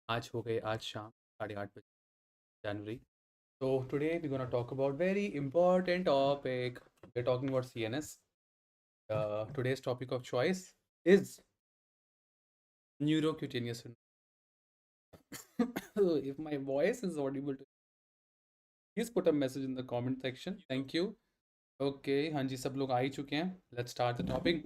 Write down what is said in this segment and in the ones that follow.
आज हो गए आज शाम 8:30 January. So today we're gonna talk about very important topic. We're talking about C.N.S. Today's topic of choice is neurocutaneous syndrome. If my voice is audible, please put a message in the comment section. Thank you. Okay, हाँ जी सब लोग आ ही चुके हैं. Let's start the topic.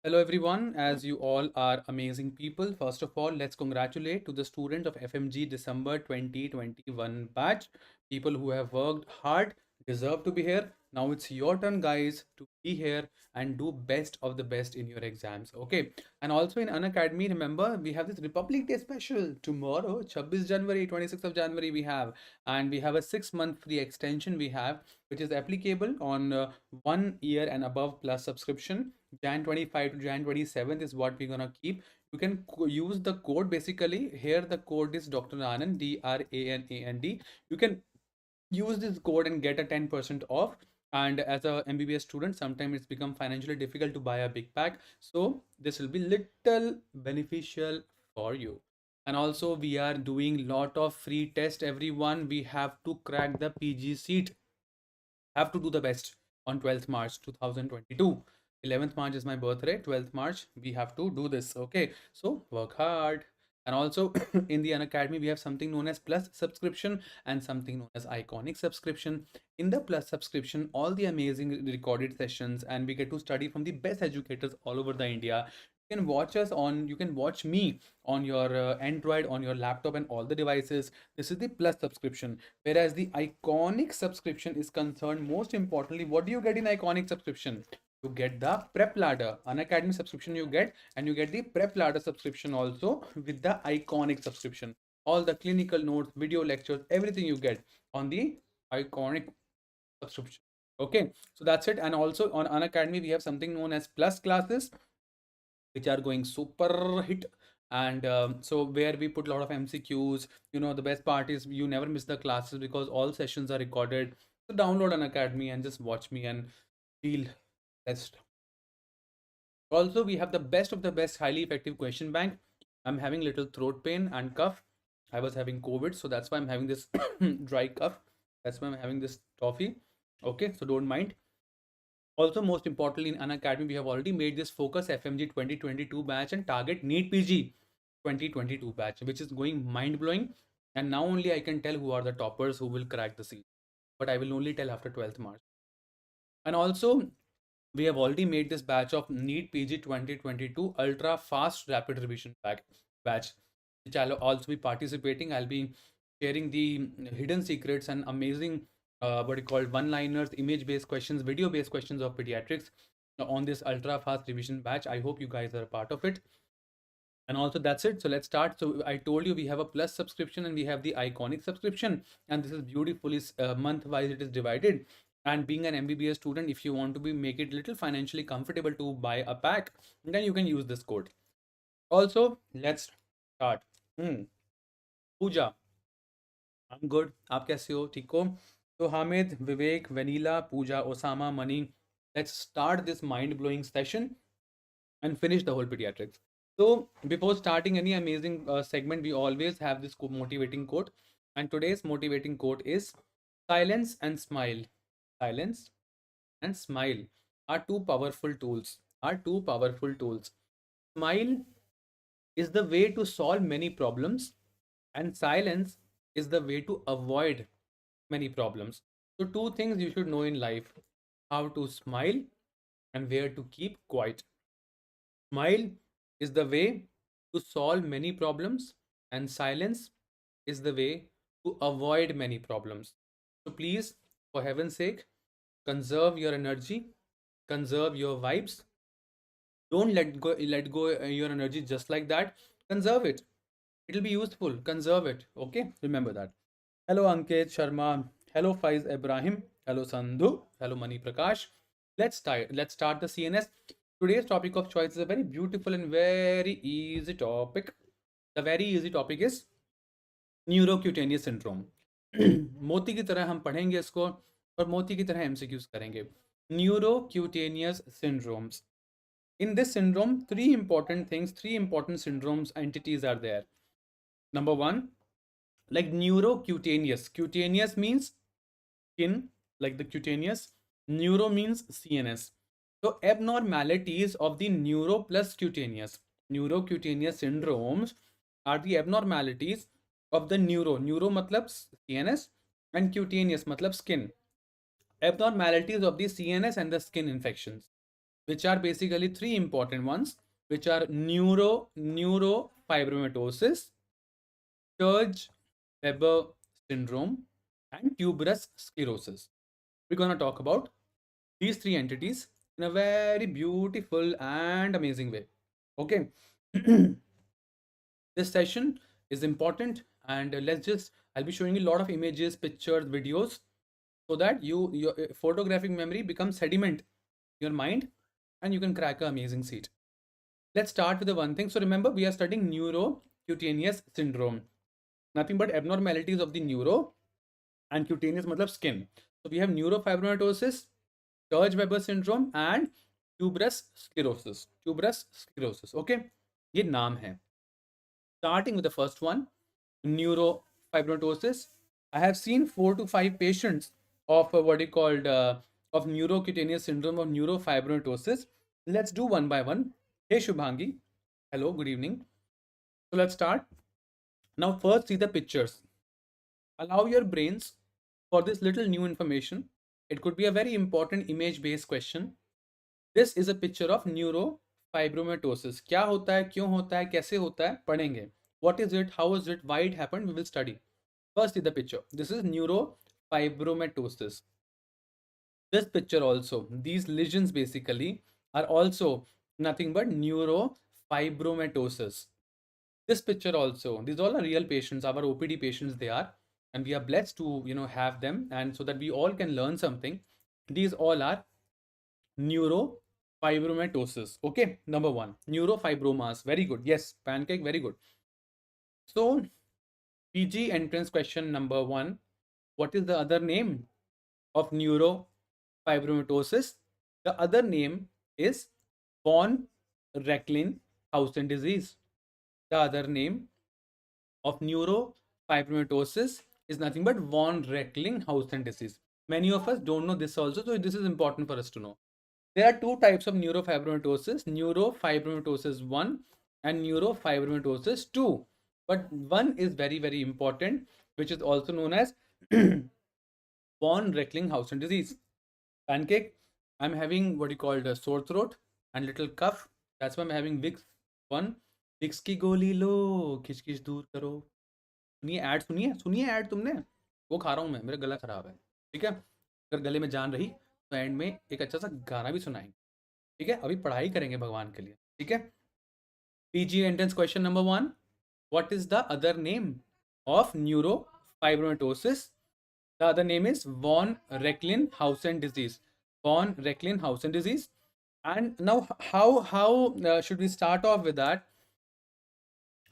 Hello everyone, as you all are amazing people. First of all, let's congratulate to the students of FMG December 2021 batch. People who have worked hard deserve to be here. Now it's your turn guys to be here and do best of the best in your exams. Okay. And also in Unacademy, remember we have this Republic Day special tomorrow, 26 January, 26th of January we have. And we have a 6-month free extension we have, which is applicable on 1 year and above plus subscription. Jan 25 to Jan 27th is what we're gonna keep. You can use the code basically. Here the code is Dr. Anand, DRANAND. You can use this code and get a 10% off. And as a MBBS student, sometimes it's become financially difficult to buy a big pack. So this will be little beneficial for you. And also we are doing lot of free test everyone. We have to crack the PG seat, have to do the best on 12th March 2022. 11th March is my birthday. 12th March, we have to do this. Okay, so work hard. And also in the Unacademy, we have something known as Plus subscription and something known as Iconic subscription. In the Plus subscription, all the amazing recorded sessions, and we get to study from the best educators all over the India. You can watch me on your Android, on your laptop, and all the devices. This is the Plus subscription. Whereas the Iconic subscription is concerned, most importantly, what do you get in Iconic subscription? You get the Prep Ladder. Unacademy subscription you get, and you get the Prep Ladder subscription also with the Iconic subscription. All the clinical notes, video lectures, everything you get on the Iconic subscription. Okay, so that's it. And also on Unacademy, we have something known as Plus classes, which are going super hit. And so where we put a lot of MCQs. The best part is you never miss the classes because all sessions are recorded. So download an academy and just watch me and feel best. Also, we have the best of the best highly effective question bank. I'm having little throat pain and cough. I was having COVID, so that's why I'm having this dry cough. That's why I'm having this toffee. Okay, so don't mind. Also, most importantly, in Unacademy, we have already made this Focus FMG 2022 batch and Target NEET PG 2022 batch, which is going mind blowing. And now only I can tell who are the toppers who will crack the seat. But I will only tell after 12th March. And also, we have already made this batch of NEET PG 2022 Ultra Fast Rapid Revision batch, which I'll also be participating. I'll be sharing the hidden secrets and amazing what you call one-liners, image-based questions, video-based questions of pediatrics on this ultra fast revision batch. I hope you guys are a part of it. And also that's it. So let's start. So I told you we have a Plus subscription and we have the Iconic subscription, and this is beautifully month-wise it is divided. And being an MBBS student, if you want to make it little financially comfortable to buy a pack, then you can use this code. Also, let's start. Pooja, I'm good. आप कैसे हो? ठीक हो? So Hamid, Vivek, Vanilla, Pooja, Osama, Mani, let's start this mind-blowing session and finish the whole pediatrics. So before starting any amazing segment, we always have this motivating quote. And today's motivating quote is silence and smile. Silence and smile are two powerful tools. Are two powerful tools. Smile is the way to solve many problems, and silence is the way to avoid many problems. So, two things you should know in life: how to smile and where to keep quiet. Smile is the way to solve many problems, and silence is the way to avoid many problems. So, please, for heaven's sake, conserve your energy, conserve your vibes. Don't let go your energy just like that. Conserve it. It'll be useful. Conserve it. Okay, remember that. Hello, Ankit Sharma. Hello, Faiz Ibrahim. Hello, Sandhu. Hello, Mani Prakash. Let's start the C.N.S. Today's topic of choice is a very beautiful and very easy topic. The very easy topic is neurocutaneous syndrome. मोती की तरह हम पढ़ेंगे इसको और मोती की तरह एमसीक्यूज करेंगे. न्यूरोक्यूटेनियस syndromes. In this syndrome, three important syndromes entities are there. Number one, like neurocutaneous. Cutaneous means skin, like the cutaneous. Neuro means CNS. So abnormalities of the neuro plus cutaneous. Neurocutaneous syndromes are the abnormalities of the neuro. Neuro matlab CNS and cutaneous matlab skin. Abnormalities of the CNS and the skin infections, which are basically three important ones, which are neurofibromatosis, Sturge-Weber syndrome, and tuberous sclerosis. We're going to talk about these three entities in a very beautiful and amazing way. Okay. This session is important, and I'll be showing you a lot of images, pictures, videos, so that your photographic memory becomes sediment in your mind and you can crack an amazing seat. Let's start with the one thing. So remember, we are studying neurocutaneous syndrome. Nothing but abnormalities of the neuro, and cutaneous matlab skin. So we have neurofibromatosis, Sturge-Weber syndrome and tuberous sclerosis. Tuberous sclerosis. Okay, ये नाम है. Starting with the first one, neurofibromatosis. I have seen 4 to 5 patients of what you called of neurocutaneous syndrome of neurofibromatosis. Let's do one by one. Hey Shubhangi, hello, good evening. So let's start. Now first see the pictures. Allow your brains for this little new information. It could be a very important image based question. This is a picture of neurofibromatosis. क्या होता है, क्यों होता है, कैसे होता है, पढ़ेंगे. What is it, how is it, why it happened, we will study. First see the picture. This is neurofibromatosis. This picture also, these lesions basically are also nothing but neurofibromatosis. This picture also, these all are real patients, our OPD patients they are, and we are blessed to have them, and so that we all can learn something. These all are neurofibromatosis. Okay, number one, neurofibromas. Very good. Yes, pancake, very good. So PG entrance question number one, what is the other name of neurofibromatosis? The other name is von Recklinghausen disease. The other name of neurofibromatosis is nothing but von Recklinghausen disease. Many of us don't know this also, so this is important for us to know. There are two types of neurofibromatosis 1 and neurofibromatosis 2. But one is very, very important, which is also known as von Recklinghausen disease. Pancake, I'm having what you call a sore throat and little cough. That's why I'm having Vicks 1. Vicks की गोली लो, खिचखिच दूर करो. सुनिए add, सुनिए सुनिए add तुमने. वो खा रहा हूँ मैं, मेरा गला खराब है. ठीक है, अगर गले में जान रही तो एंड में एक अच्छा सा गाना भी सुनाएंगे. ठीक है, अभी पढ़ाई करेंगे भगवान के लिए. ठीक है. PG entrance question number one. What is the other name of neurofibromatosis? The other name is von Recklinghausen disease. Von Recklinghausen disease. And now, how should we start off with that?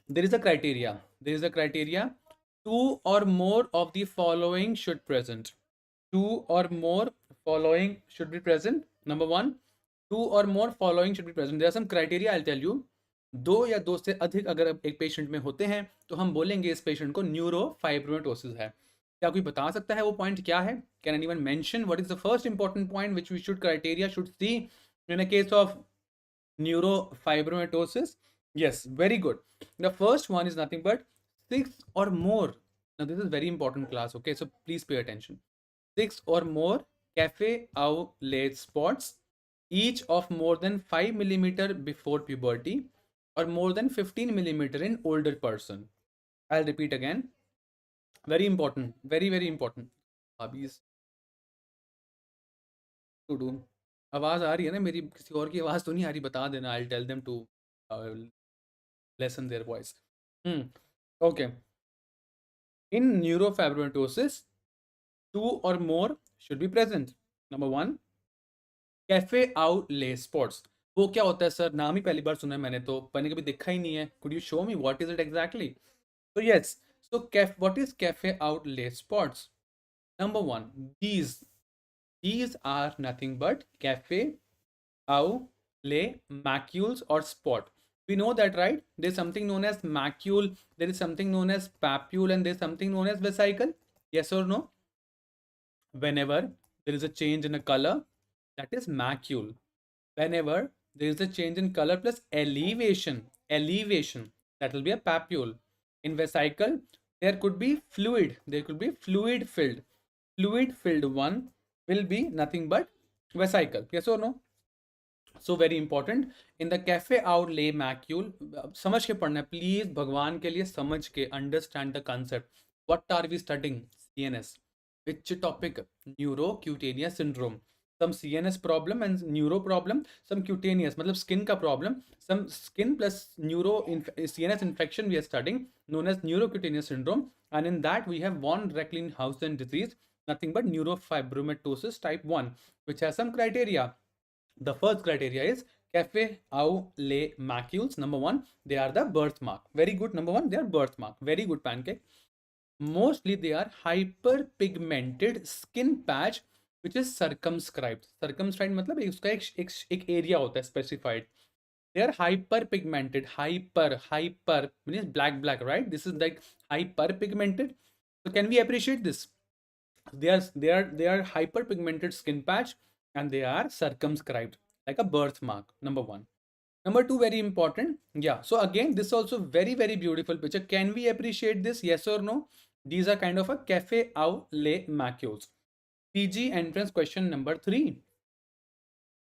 There is a criteria. There is a criteria. Two or more of the following should present. Two or more following should be present. Number one, two or more following should be present. There are some criteria I'll tell you. दो या दो से अधिक अगर एक patient में होते हैं तो हम बोलेंगे इस पेशेंट को न्यूरोफाइब्रोमेटोसिस है. क्या कोई बता सकता है वो पॉइंट क्या है? Can anyone mention what is the first important point which we should criteria should see in a case of neurofibromatosis? Yes, very good. The first one is nothing but 6 or more. Now this is very important class, okay, so please pay attention. 6 or more cafe au lait spots, each of more than 5 millimeter before puberty or more than 15 millimeter in older person. I'll repeat again. Very important, very very important. Hobbies to do. आवाज आ रही है ना मेरी? किसी और की आवाज तो नहीं आ रही? बता देना. I'll tell them to lessen their voice. Okay. In neurofibromatosis, two or more should be present. Number one, cafe out ले स्पॉट्स. वो क्या होता है सर? नाम ही पहली बार सुना है मैंने, तो मैंने कभी देखा ही नहीं है. Could you show me what is it exactly? So yes, so what is cafe outlay spots? Number one, these are nothing but cafe outlay macules or spot. We know that, right? There's something known as macule, there is something known as papule, and there's something known as vesicle. Yes or no? Whenever there is a change in a color, that is macule. Whenever there is a change in color plus elevation, that will be a papule. In vesicle, there could be fluid filled. Fluid filled one will be nothing but vesicle. Yes or no? So very important in the cafe outlay macule. समझ के पढ़ना है please, भगवान के लिए समझ के understand the concept. What are we studying? CNS. which topic? Neurocutaneous syndrome. Some CNS problem and neuro problem, some cutaneous मतलब skin का problem, some skin plus CNS infection we are studying, known as neurocutaneous syndrome. And in that we have von Recklinghausen disease, nothing but neurofibromatosis type 1, which has some criteria. The first criteria is cafe au lait macules. Number one, they are the birthmark. Very good. Number one, they are birthmark. Very good, pancake. Mostly they are hyperpigmented skin patch which is circumscribed. Circumscribed मतलब उसका एक area होता है specified. They are hyperpigmented. Hyper means black, right? This is like hyperpigmented. So can we appreciate this? They are hyperpigmented skin patch and they are circumscribed like a birthmark. Number one. Number two, very important. Yeah. So again, this is also very beautiful picture. Can we appreciate this? Yes or no? These are kind of a cafe au lait macules. PG entrance question number 3.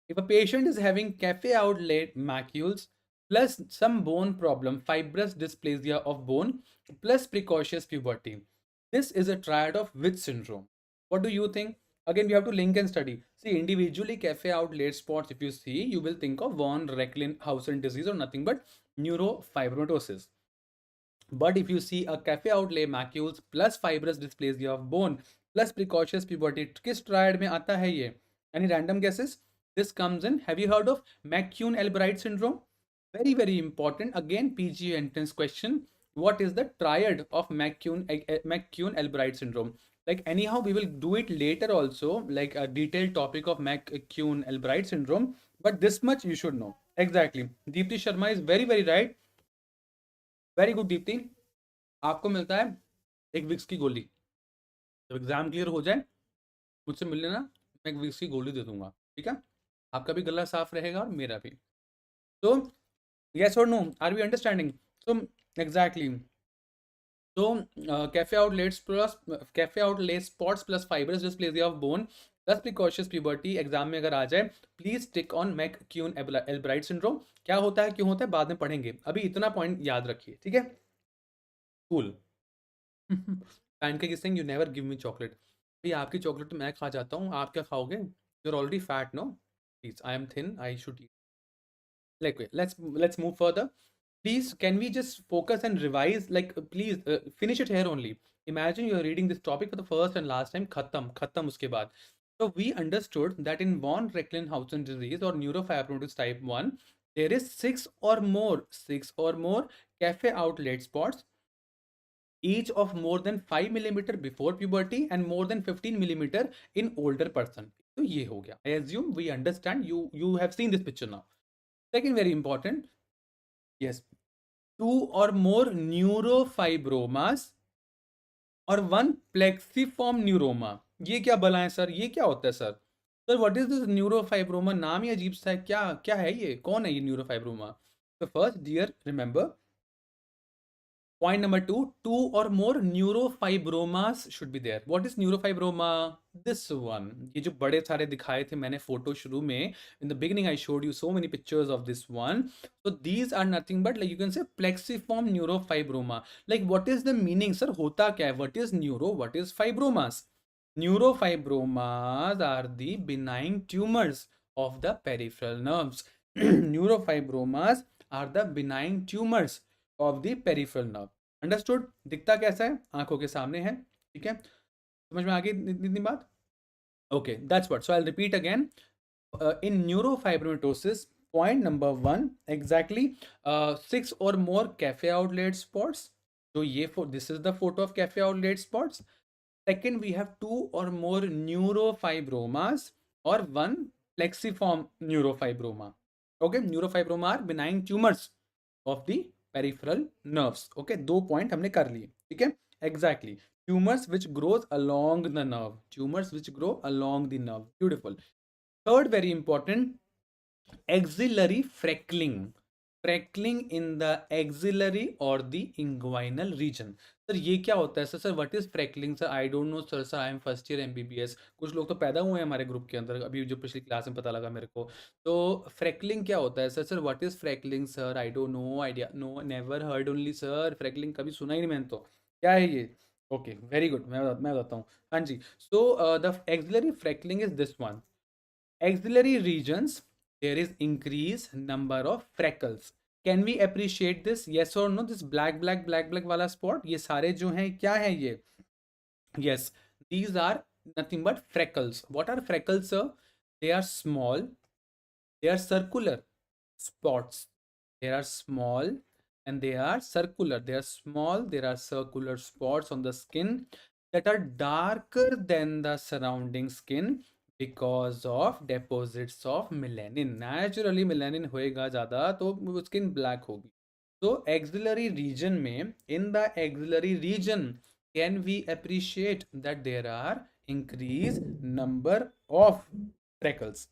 If a patient is having cafe au lait macules plus some bone problem, fibrous dysplasia of bone plus precocious puberty, this is a triad of which syndrome? What do you think? Again, we have to link and study. See, individually cafe out late spots, if you see, you will think of von Recklinghausen disease or nothing but neurofibromatosis. But if you see a cafe outlay macules plus fibrous dysplasia of bone plus precocious puberty, किस triad में आता है ये? Any random guesses? This comes in. Have you heard of McCune-Albright syndrome? Very important. Again, PG entrance question. What is the triad of McCune-Albright syndrome? Like anyhow, we will do it later also, like a detailed topic of McCune-Albright syndrome. But this much you should know. Exactly. Deepti Sharma is very right. Very good Deepti. आपको मिलता है एक Vicks की गोली. जब exam clear हो जाए मुझसे मिल लेना, मैं एक विक्स की गोली दे दूंगा. ठीक है, आपका भी गला साफ रहेगा और मेरा भी. तो यस और no, are we understanding? So exactly. तो cafe au lait spots plus fibrous dysplasia of bone plus precocious puberty exam में अगर आ जाए, please tick on McCune Albright syndrome. क्या होता है, क्यों होता है, बाद में पढ़ेंगे. अभी इतना पॉइंट याद रखिए, ठीक है? Cool. Pancake Singh, you never give me chocolate. भाई आपकी चॉकलेट तो मैं खा जाता हूँ, आप क्या खाओगे? You are already fat, no? Please, I am thin, I should eat. Like, let's move further. Please, can we just focus and revise? Like, please finish it here only. Imagine you are reading this topic for the first and last time. Khatam uske baad. So we understood that in von Recklinghausen disease or neurofibromatosis type 1, there is six or more cafe outlet spots, each of more than 5 millimeter before puberty and more than 15 millimeter in older person. So ये हो गया. I assume we understand. You have seen this picture now. Second, very important. Yes, 2 or more neurofibromas और 1 plexiform neuroma. ये क्या बला है sir, ये क्या होता है sir? Sir what is this neurofibroma? नाम ही अजीब सा है. क्या है ये, कौन है ये न्यूरोफाइब्रोमा? तो first, dear remember, point number 2, 2 or more neurofibromas should be there. What is neurofibroma? This one. ये जो बड़े सारे दिखाए थे मैंने फोटो शुरू में, in the beginning I showed you so many pictures of this one. So these are nothing but, like, you can say plexiform neurofibroma. Like, what is the meaning, sir? होता क्या है? What is neuro? What is fibromas? Neurofibromas are the benign tumors of the peripheral nerves. Neurofibromas are the benign tumors of the peripheral nerve. Understood? दिखता कैसा है? आंखों के सामने है. ठीक है, समझ में आ गई इतनी बात? Okay, that's what. So I will repeat again. In neurofibromatosis, point number 1, exactly 6 और मोर कैफे आउटलेट स्पॉट्स. तो ये this is the photo of cafe au lait spots. Second, we have 2 और मोर न्यूरोफाइब्रोमास और 1 plexiform neurofibroma. Okay, neurofibroma are benign tumors of the peripheral nerves. Okay, 2 point हमने कर लिए. ठीक है, exactly. Tumours which grows along the nerve, tumours which grow along the nerve. Beautiful. Third very important, axillary freckling. Freckling in the axillary or the inguinal region. Sir ये क्या होता है sir? Sir what is freckling sir? I don't know sir. Sir I am first year MBBS. कुछ लोग तो पैदा हुए हैं हमारे ग्रुप के अंदर, अभी जो पिछली क्लास में पता लगा मेरे को. तो फ्रैकलिंग क्या होता है sir? Sir what is freckling sir? I don't know, idea, no, never heard only sir. Freckling कभी सुना ही नहीं मैंने तो. क्या है ये? Okay, very good. मैं बताता हूँ. हाँ जी. So the axillary freckling is this one. Axillary regions, there is increased number of freckles. Can we appreciate this? Yes or no? This black वाला spot, ये सारे जो हैं क्या है ये? Yes, these are nothing but freckles. What are freckles, sir? They are small, they are circular spots. They are small and they are circular. They are small, there are circular spots on the skin that are darker than the surrounding skin because of deposits of melanin. Naturally melanin होएगा ज़्यादा तो skin black होगी. So axillary region में, in the axillary region, can we appreciate that there are increased number of freckles?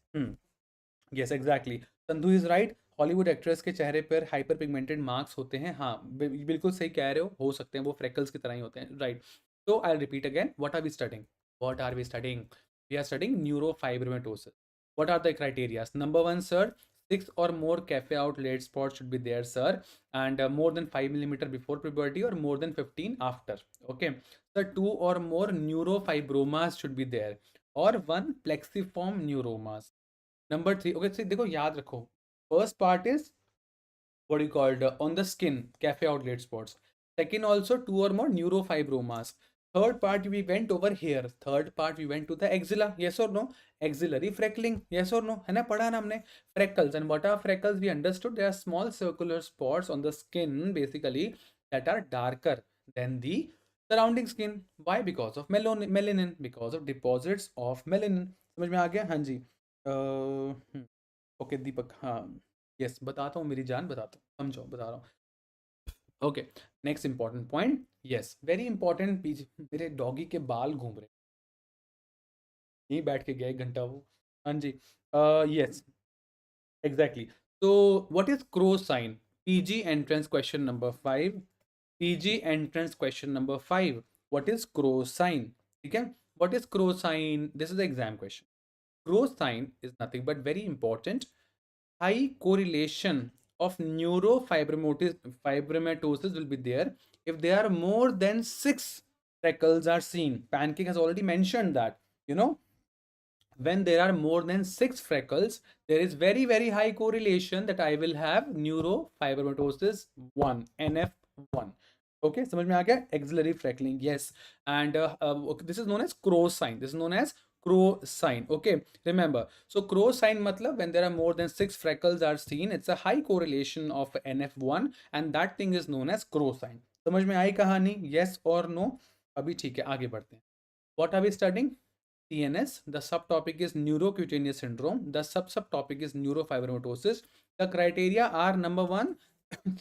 Yes, exactly. Sandhu is right. Hollywood actress के चेहरे पर hyper pigmented marks होते हैं. हाँ, बिल्कुल सही कह रहे हो सकते हैं, वो फ्रेकल्स की तरह ही होते हैं. Right. So I'll repeat again. What are we studying? What are we studying? We are studying neurofibromatosis. What are the criteria? Number one, sir, 6 or more cafe outlet spots should be there, sir, and more than 5 millimeter before puberty or more than 15 after. Okay. Sir, 2 or more neurofibromas should be there, or one plexiform neuromas. Number three, okay, see, देखो याद रखो. First part is what you called on the skin, cafe outlet spots. Second, also 2 or more neurofibromas. Third part we went over here. Third part we went to the axilla. Yes or no? Axillary freckling. Yes or no? है ना, पढ़ा ना हमने. Freckles. And what are freckles? We understood they are small circular spots on the skin basically that are darker than the surrounding skin. Why? Because of melanin. Because of deposits of melanin. समझ में आ गया? हाँ जी. Okay दीपक, हाँ. Yes, बताता हूँ मेरी जान, बताता हूँ, समझो, बता रहा हूँ. Okay, next important point. Yes, very important. पीछे मेरे डॉगी के बाल घूम रहे, यहीं बैठ के गया 1 घंटा वो. हाँ जी. Yes, exactly. तो what is cross sign? PG entrance question number 5. PG entrance question number 5. What is cross sign? ठीक है, what is cross sign? This is the exam question. Growth sign is nothing but very important. High correlation of neurofibromatosis will be there if there are more than 6 freckles are seen. Pancake has already mentioned that. You know, when there are more than 6 freckles, there is very high correlation that I will have neurofibromatosis 1, NF1. Okay, समझ में आ गया? Axillary freckling, yes. And okay, this is known as crow sign. This is known as crow sign. Okay, remember. So crow sign matlab when there are more than 6 freckles are seen, it's a high correlation of NF1 and that thing is known as crow sign. समझ में आई कहानी? Yes or no? अभी ठीक है, आगे बढ़ते हैं. What are we studying? C.N.S. The subtopic is neurocutaneous syndrome. The subtopic is neurofibromatosis. The criteria are number one,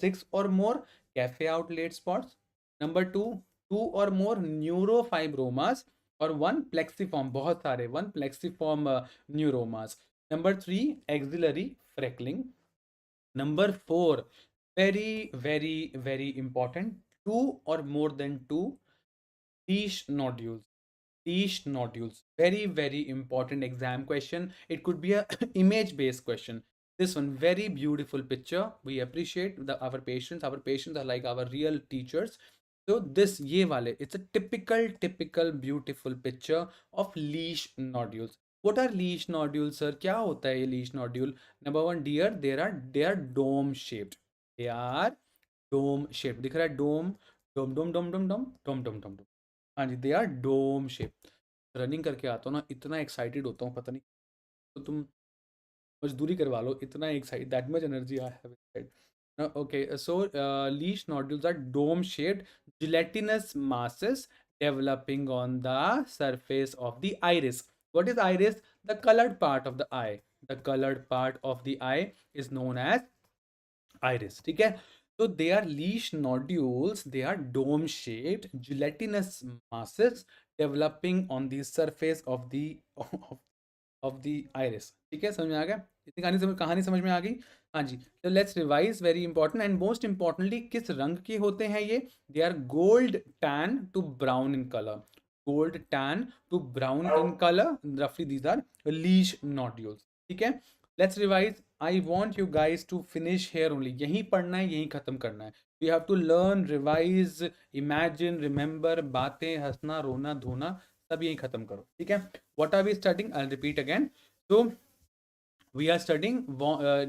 6 or more cafe outlet spots. Number two, 2 or more neurofibromas or one plexiform, बहुत सारे, one plexiform neuromas. Number three, axillary freckling. Number four, very important, 2 or more than 2 leash nodules. Leash nodules, very important exam question. It could be a image based question. This one, very beautiful picture. We appreciate our patients. Our patients are like our real teachers. So this ye wale, it's a typical beautiful picture of leash nodules. What are leash nodules, sir? क्या होता है ये leash nodule? Number one, dear, they are dome shaped. They are dome shaped. दिख रहा है dome, dome. हाँ जी, they are dome shape. Running करके आता हूँ ना, इतना एक्साइटेड होता हूँ, पता नहीं. तो तुम मजदूरी करवा लो, इतना excite, that much energy I have inside. Okay, so leash nodules are dome shaped gelatinous masses developing on the surface of the iris. What is iris? The colored part of the eye. The colored part of the eye is known as iris. ठीक है. So they are leash nodules. They are dome-shaped, gelatinous masses developing on the surface of the of the iris. ठीक है, समझ में आ गया? इतनी कहानी समझ में आ गई? हाँ जी. तो let's revise. Very important and most importantly किस रंग के होते हैं ये? They are gold tan to brown in colour. Gold tan to brown in colour. रफली दीज आर लीश नोड्यूल्स. ठीक है. Let's revise. I want you guys to finish here only. यहीं पढ़ना है, यहीं खत्म करना है. You have to learn, revise, imagine, remember, बातें, हंसना, रोना, धोना सब यहीं खत्म करो. ठीक है. What are we studying? I'll repeat again. So we are studying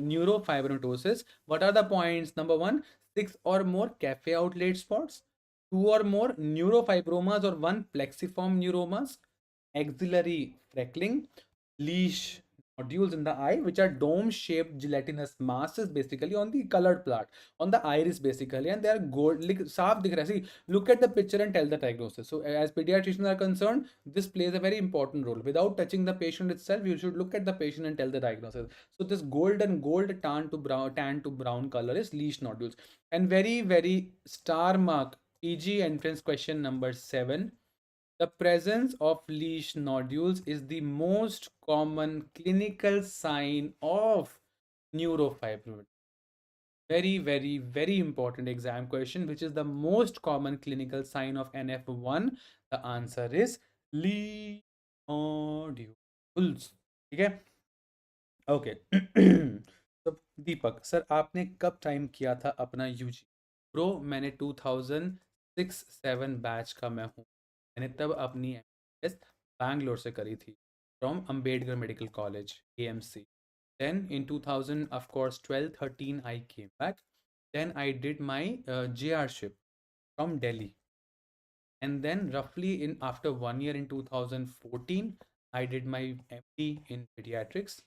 neurofibromatosis. What are the points? Number one, 6 or more cafe outlet spots, 2 or more neurofibromas or 1 plexiform neuromas, axillary freckling, leash nodules in the eye, which are dome-shaped gelatinous masses basically on the colored part, on the iris basically, and they are gold. साफ दिख रहा है. See, look at the picture and tell the diagnosis. So as pediatricians are concerned, this plays a very important role. Without touching the patient itself, you should look at the patient and tell the diagnosis. So this gold tan to brown color is leash nodules. And very star mark PG entrance question number 7. The presence of leash nodules is the most common clinical sign of neurofibromatosis. Very important exam question. Which is the most common clinical sign of NF1? The answer is leash nodules. ठीक है. Okay. तो दीपक sir, आपने कब time किया था अपना UG? Bro, मैंने 2006-7 batch का मैं हूँ. मैंने तब अपनी एमबीबीएस बैंगलोर से करी थी, from Ambedkar medical college, AMC. Then in 2000, of course, 12-13, I came back. Then I did my JR-ship from Delhi. And then roughly in after 1 year in 2014, I did my MD in pediatrics.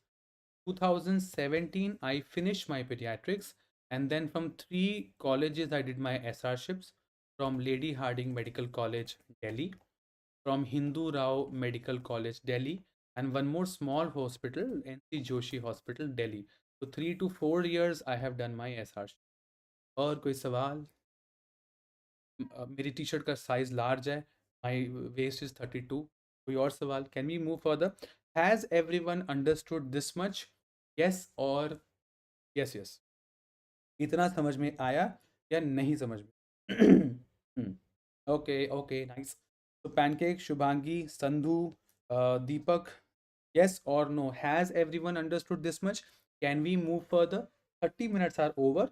2017, I finished my pediatrics. And then from 3 colleges, I did my SR-ships from Lady Hardinge Medical College, Delhi, from Hindu Rao Medical College, Delhi, and one more small hospital, NC Joshi Hospital, Delhi. So 3 to 4 years I have done my SR. और कोई सवाल? मेरी T shirt का size large है. My waist is 32. कोई और सवाल? Can we move further? Has everyone understood this much? Yes और यस यस. इतना समझ में आया या नहीं समझ में? Okay okay nice. तो pancake, Shubhangi, Sandhu, Deepak, yes or no? Has everyone understood this much? Can we move further? 30 minutes are over.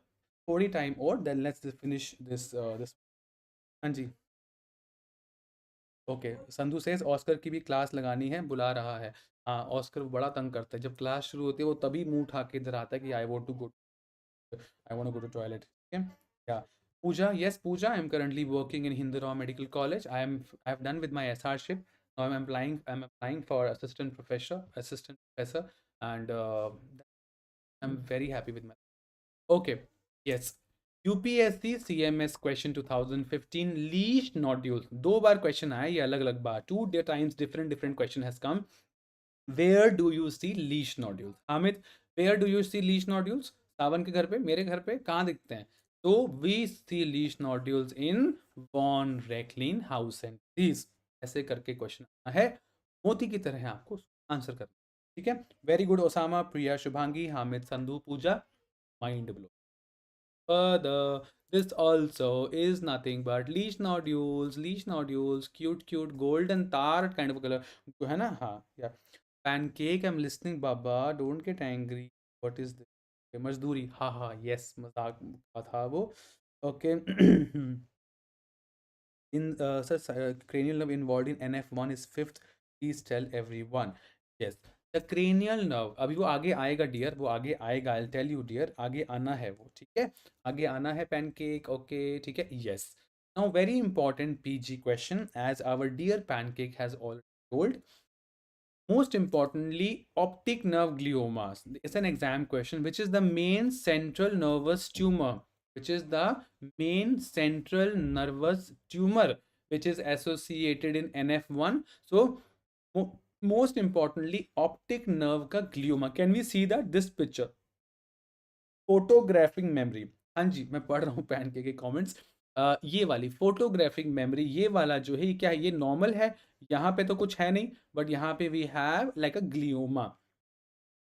40 time or then let's finish this. हाँ जी. ओके. संधु सेज ऑस्कर की भी क्लास लगानी है, बुला रहा है. हाँ, ऑस्कर बड़ा तंग करता है. जब क्लास शुरू होती है वो तभी मुंह उठा के इधर आता है कि I want to go to toilet. Okay. Yeah. Pooja, yes, Pooja, I'm currently working in Hindu Rao Medical College. I've done with my SR-ship. Now I'm applying for assistant professor, and I'm very happy with my. Okay. Yes. UPSC CMS question 2015 leash nodules. 2 bar question आया, ये अलग-अलग बार. 2 times different question has come. Where do you see leash nodules? Amit, where do you see leash nodules? सावन के घर पे, मेरे घर पे कहाँ दिखते हैं? तो we see leash nodules in von Recklin house and disease. ऐसे करके क्वेश्चन आना है, मोती की तरह है, आपको आंसर करना. ठीक है. Very good Osama, Priya, Shubhangi, Hamid, Sandhu, Pooja. Mind blow. Further, this also is nothing but leash nodules, cute golden tar kind of color. है ना? हाँ, yeah. Pancake, I'm listening, Baba. Don't get angry. What is this? मजदूरी. हाँ, yes, मजाक का था वो. Okay. Cranial nerve involved in NF1 is 5th. Please tell everyone. Yes. The cranial nerve. अभी वो आगे आएगा डियर, वो आगे आएगा. I'll tell you डियर, आगे आना है वो. ठीक है, आगे आना है पैनकेक. ओके, ठीक है. Yes. Now very important PG question, as our dear pancake has already told. Most importantly, optic nerve gliomas. It's an exam question. Which is the main central nervous tumor? Which is the main central nervous tumor which is associated in NF1? So, most importantly, optic nerve ka glioma. Can we see that? This picture. Photographic memory. हाँ जी, मैं पढ़ रहा हूँ pancake के comments. ये वाली photographic memory, ये वाला जो है, ये क्या है? ये नॉर्मल है। यहाँ पे तो कुछ है नहीं, बट यहाँ पे we have like a glioma.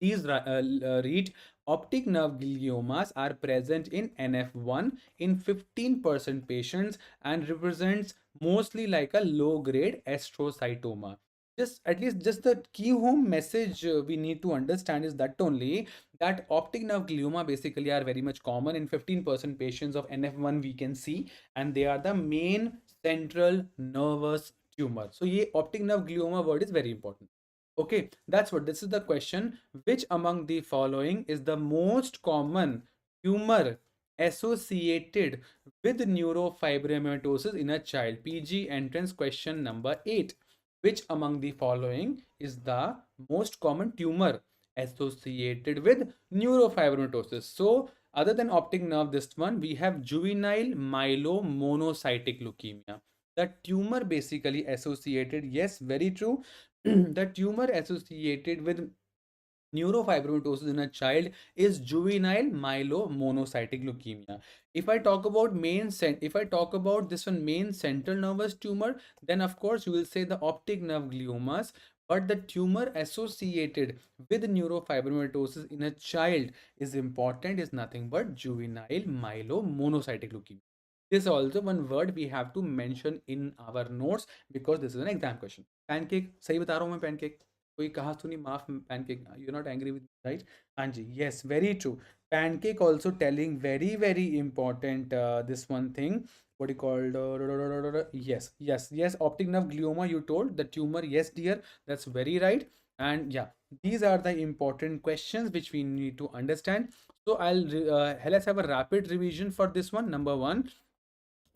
These read optic nerve gliomas are present in NF1 in 15% patients and represents mostly like a low grade astrocytoma. Just at least just the key home message we need to understand is that only, that optic nerve glioma basically are very much common in 15% patients of NF1 we can see, and they are the main central nervous tumor. So ये optic nerve glioma word is very important. Okay, that's what this is the question. Which among the following is the most common tumor associated with neurofibromatosis in a child? PG entrance question number 8. Which among the following is the most common tumor associated with neurofibromatosis? So, other than optic nerve, this one, we have juvenile myelomonocytic leukemia. The tumor basically associated, yes, very true. The tumor associated with neurofibromatosis in a child is juvenile myelomonocytic leukemia. If I talk about if I talk about this one, main central nervous tumor, then of course you will say the optic nerve gliomas. But the tumor associated with neurofibromatosis in a child is important, is nothing but juvenile myelomonocytic leukemia. This is also one word we have to mention in our notes because this is an exam question. Pancake, सही बता रहा हूँ मैं? pancake, कोई कहा सुनी माफ? Pancake, you not angry with right? हाँ जी, yes, very true. Pancake also telling very very important this one thing, what you called, yes, yes, yes, optic nerve glioma, you told the tumor, yes dear, that's very right. And yeah, these are the important questions which we need to understand. So let's have a rapid revision for this one. Number one,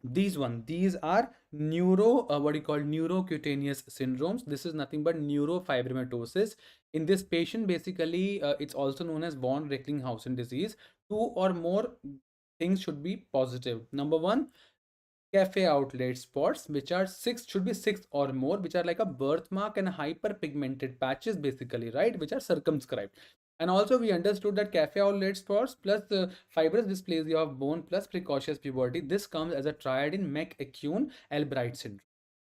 these are what you call neurocutaneous syndromes. This is nothing but neurofibromatosis. In this patient, basically it's also known as von Recklinghausen disease. Two or more things should be positive. Number one, cafe outlet spots, which are six, should be six or more, which are like a birthmark and hyperpigmented patches basically, right, which are circumscribed. And also we understood that cafe outlet spots plus fibrous dysplasia of bone plus precocious puberty, this comes as a triad in McAcune Albright syndrome.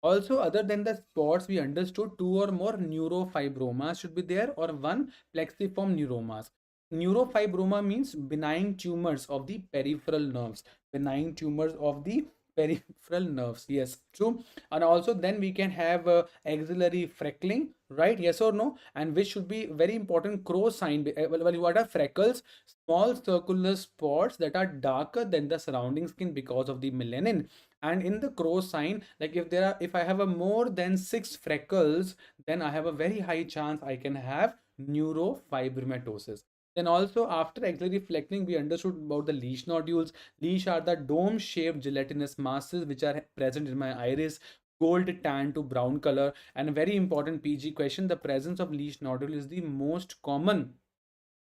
Also, other than the spots, we understood two or more neurofibromas should be there, or one plexiform neuromas. Neurofibroma means benign tumors of the peripheral nerves. Benign tumors of the peripheral nerves. Yes, true. And also then we can have axillary freckling, right? Yes or no? And which should be very important, crow sign. What are freckles? Small circular spots that are darker than the surrounding skin because of the melanin. And in the crow sign, like if I have a more than 6 freckles, then I have a very high chance I can have neurofibromatosis. Then also after axillary flecking, we understood about the leash nodules. Leash are the dome shaped gelatinous masses which are present in my iris, gold tan to brown color. And a very important PG question, the presence of leash nodule is the most common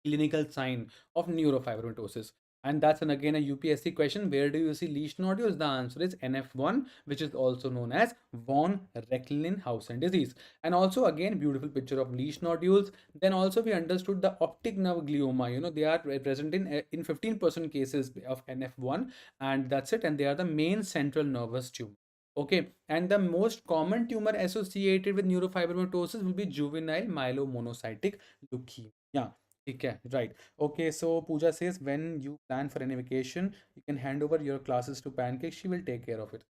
clinical sign of neurofibromatosis. And that's again a UPSC question. Where do you see leash nodules? The answer is NF1, which is also known as von Recklinghausen disease. And also again beautiful picture of leash nodules. Then also we understood the optic nerve glioma. They are present in 15% cases of NF1, and that's it. And they are the main central nervous tumor. Okay, and the most common tumor associated with neurofibromatosis will be juvenile myelomonocytic leukemia. Yeah. Okay, right. Okay, so Pooja says when you plan for any vacation, you can hand over your classes to Pancake. She will take care of it.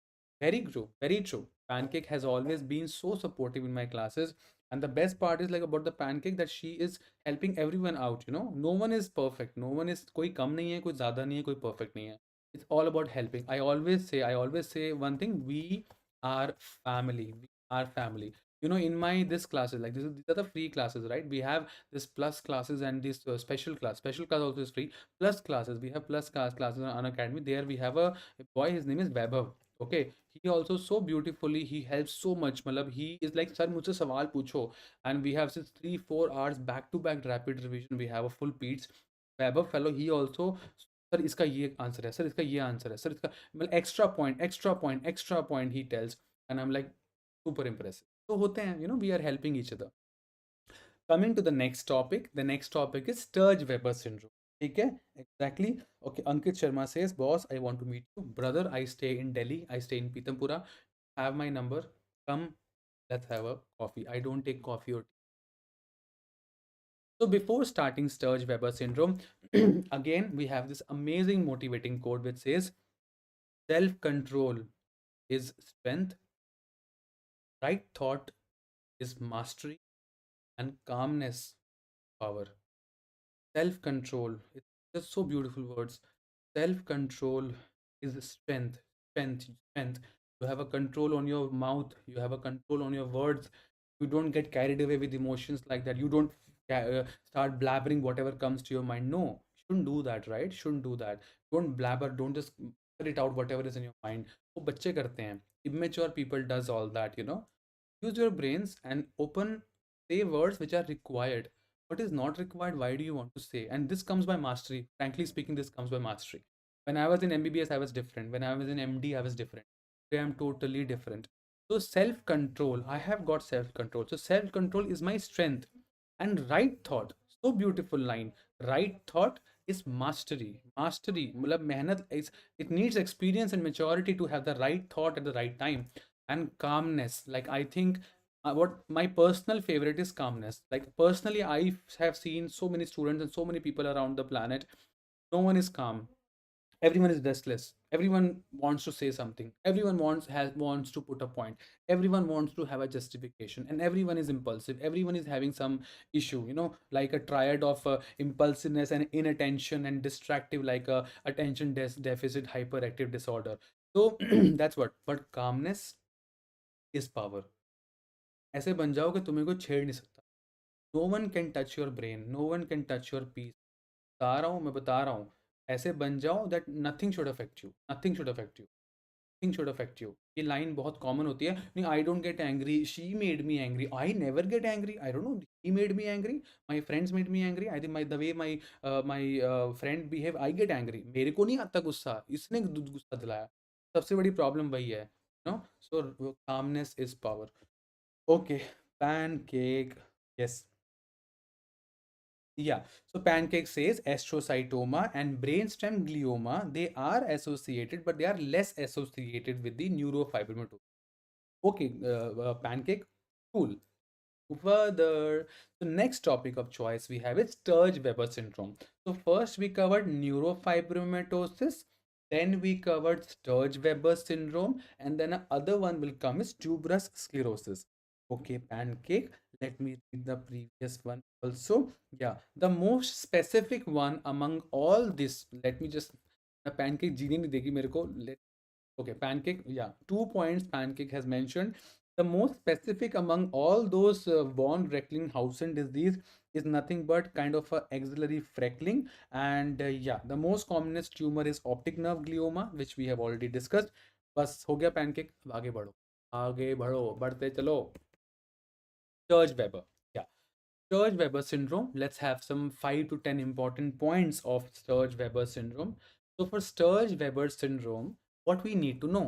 Very true, very true. Pancake has always been so supportive in my classes. And the best part is like about the Pancake that she is helping everyone out, No one is perfect. No one is, कोई कम नहीं है, कोई ज़्यादा नहीं है, कोई perfect नहीं है. It's all about helping. I always say one thing, we are family. We are family. In my this classes, like these are the free classes, right? We have this plus classes and this special class also is free. Plus classes, we have classes on Unacademy. There we have a boy, his name is Vaibhav. Okay, he also so beautifully, he helps so much. Malab, he is like, sir mujhse sawal pucho. And we have since 3-4 hours back to back rapid revision. We have a full PEDS. Vaibhav fellow, he also, sir इसका ये answer है, sir इसका ये answer है, sir इसका, मतलब extra point he tells. And I am like super impressive. So होते हैं, we are helping each other. Coming to the next topic is Sturge-Weber syndrome. ठीक है, exactly. Okay, Ankit Sharma says, boss I want to meet you brother, I stay in Delhi, I stay in Pitampura, have my number, come, let's have a coffee, I don't take coffee और so before starting Sturge-Weber syndrome, again we have this amazing motivating quote which says, self-control is strength, right thought is mastery, and calmness power. Self-control, it's just so beautiful words. Self-control is strength, strength. You have a control on your mouth, you have a control on your words. You don't get carried away with emotions like that. You don't start blabbering whatever comes to your mind. No, shouldn't do that, right? Shouldn't do that. Don't blabber, don't just put it out whatever is in your mind. वो बच्चे करते हैं. Immature people does all that, you know. Use your brains and open, say words which are required. What is not required, why do you want to say? And this comes by mastery. Frankly speaking, this comes by mastery. When I was in MBBS, I was different. When I was in MD, I was different. Today, I'm totally different. So, self control, I have got self control. So, self control is my strength. And right thought, so beautiful line. Right thought is mastery. Mastery, मतलब मेहनत is, it needs experience and maturity to have the right thought at the right time. And calmness, like I think what my personal favorite is calmness. Like personally, I have seen so many students and so many people around the planet, no one is calm, everyone is restless, everyone wants to say something, everyone wants to put a point, everyone wants to have a justification, and everyone is impulsive, everyone is having some issue, you know, like a triad of impulsiveness and inattention and distractive, like a attention deficit hyperactive disorder. So that's what, but calmness is power. ऐसे बन जाओ कि तुम्हें कोई छेड़ नहीं सकता. No one can touch your brain, no one can touch your peace. बता रहा हूँ, मैं बता रहा हूँ. ऐसे बन जाओ that nothing should affect you, nothing should affect you, nothing should affect you. ये लाइन बहुत कॉमन होती है. नहीं, I don't get angry, she made me angry, I never get angry, I don't no, he made me angry, my friends made me angry, I think my the way my my friend behave I get angry. मेरे को नहीं आता गुस्सा, इसने गुस्सा दिलाया. सबसे बड़ी प्रॉब्लम वही है, no. So calmness is power. Okay, pancake. Yes. Yeah. So pancake says astrocytoma and brainstem glioma, they are associated, but they are less associated with the neurofibromatosis. Okay, pancake. Cool. Further, the next topic of choice we have is Sturge-Weber syndrome. So first we covered neurofibromatosis, then we covered Sturge-Weber syndrome, and then another one will come is tuberous sclerosis. Okay, pancake. Let me read the previous one also. Yeah, the most specific one among all this. Let me just, the pancake जीने नहीं देगी मेरे को. Okay, pancake. Yeah, 2 points pancake has mentioned. The most specific among all those von Recklinghausen disease is nothing but kind of a axillary freckling. And yeah, the most commonest tumor is optic nerve glioma, which we have already discussed. बस हो गया pancake. अब आगे बढ़ो, आगे बढ़ो, बढ़ते चलो. Sturge-Weber. Yeah. Sturge-Weber syndrome. Let's have some 5 to 10 important points of Sturge-Weber syndrome. So for Sturge-Weber syndrome, what we need to know.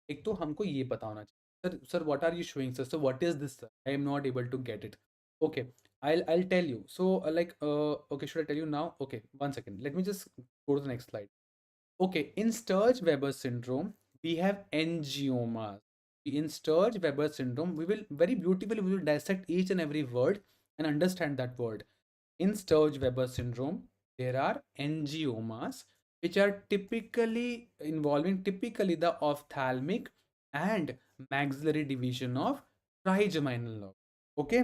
एक तो हमको ये पता होना चाहिए. Sir, what are you showing, sir? So what is this, sir? I am not able to get it. Okay, I'll tell you. So okay, should I tell you now? Okay, 1 second. Let me just go to the next slide. Okay, in Sturge-Weber syndrome, we have angiomas. In Sturge-Weber syndrome, we will very beautifully we will dissect each and every word and understand that word. In Sturge-Weber syndrome, there are angiomas which are typically involving typically the ophthalmic and maxillary division of trigeminal nerve. Okay,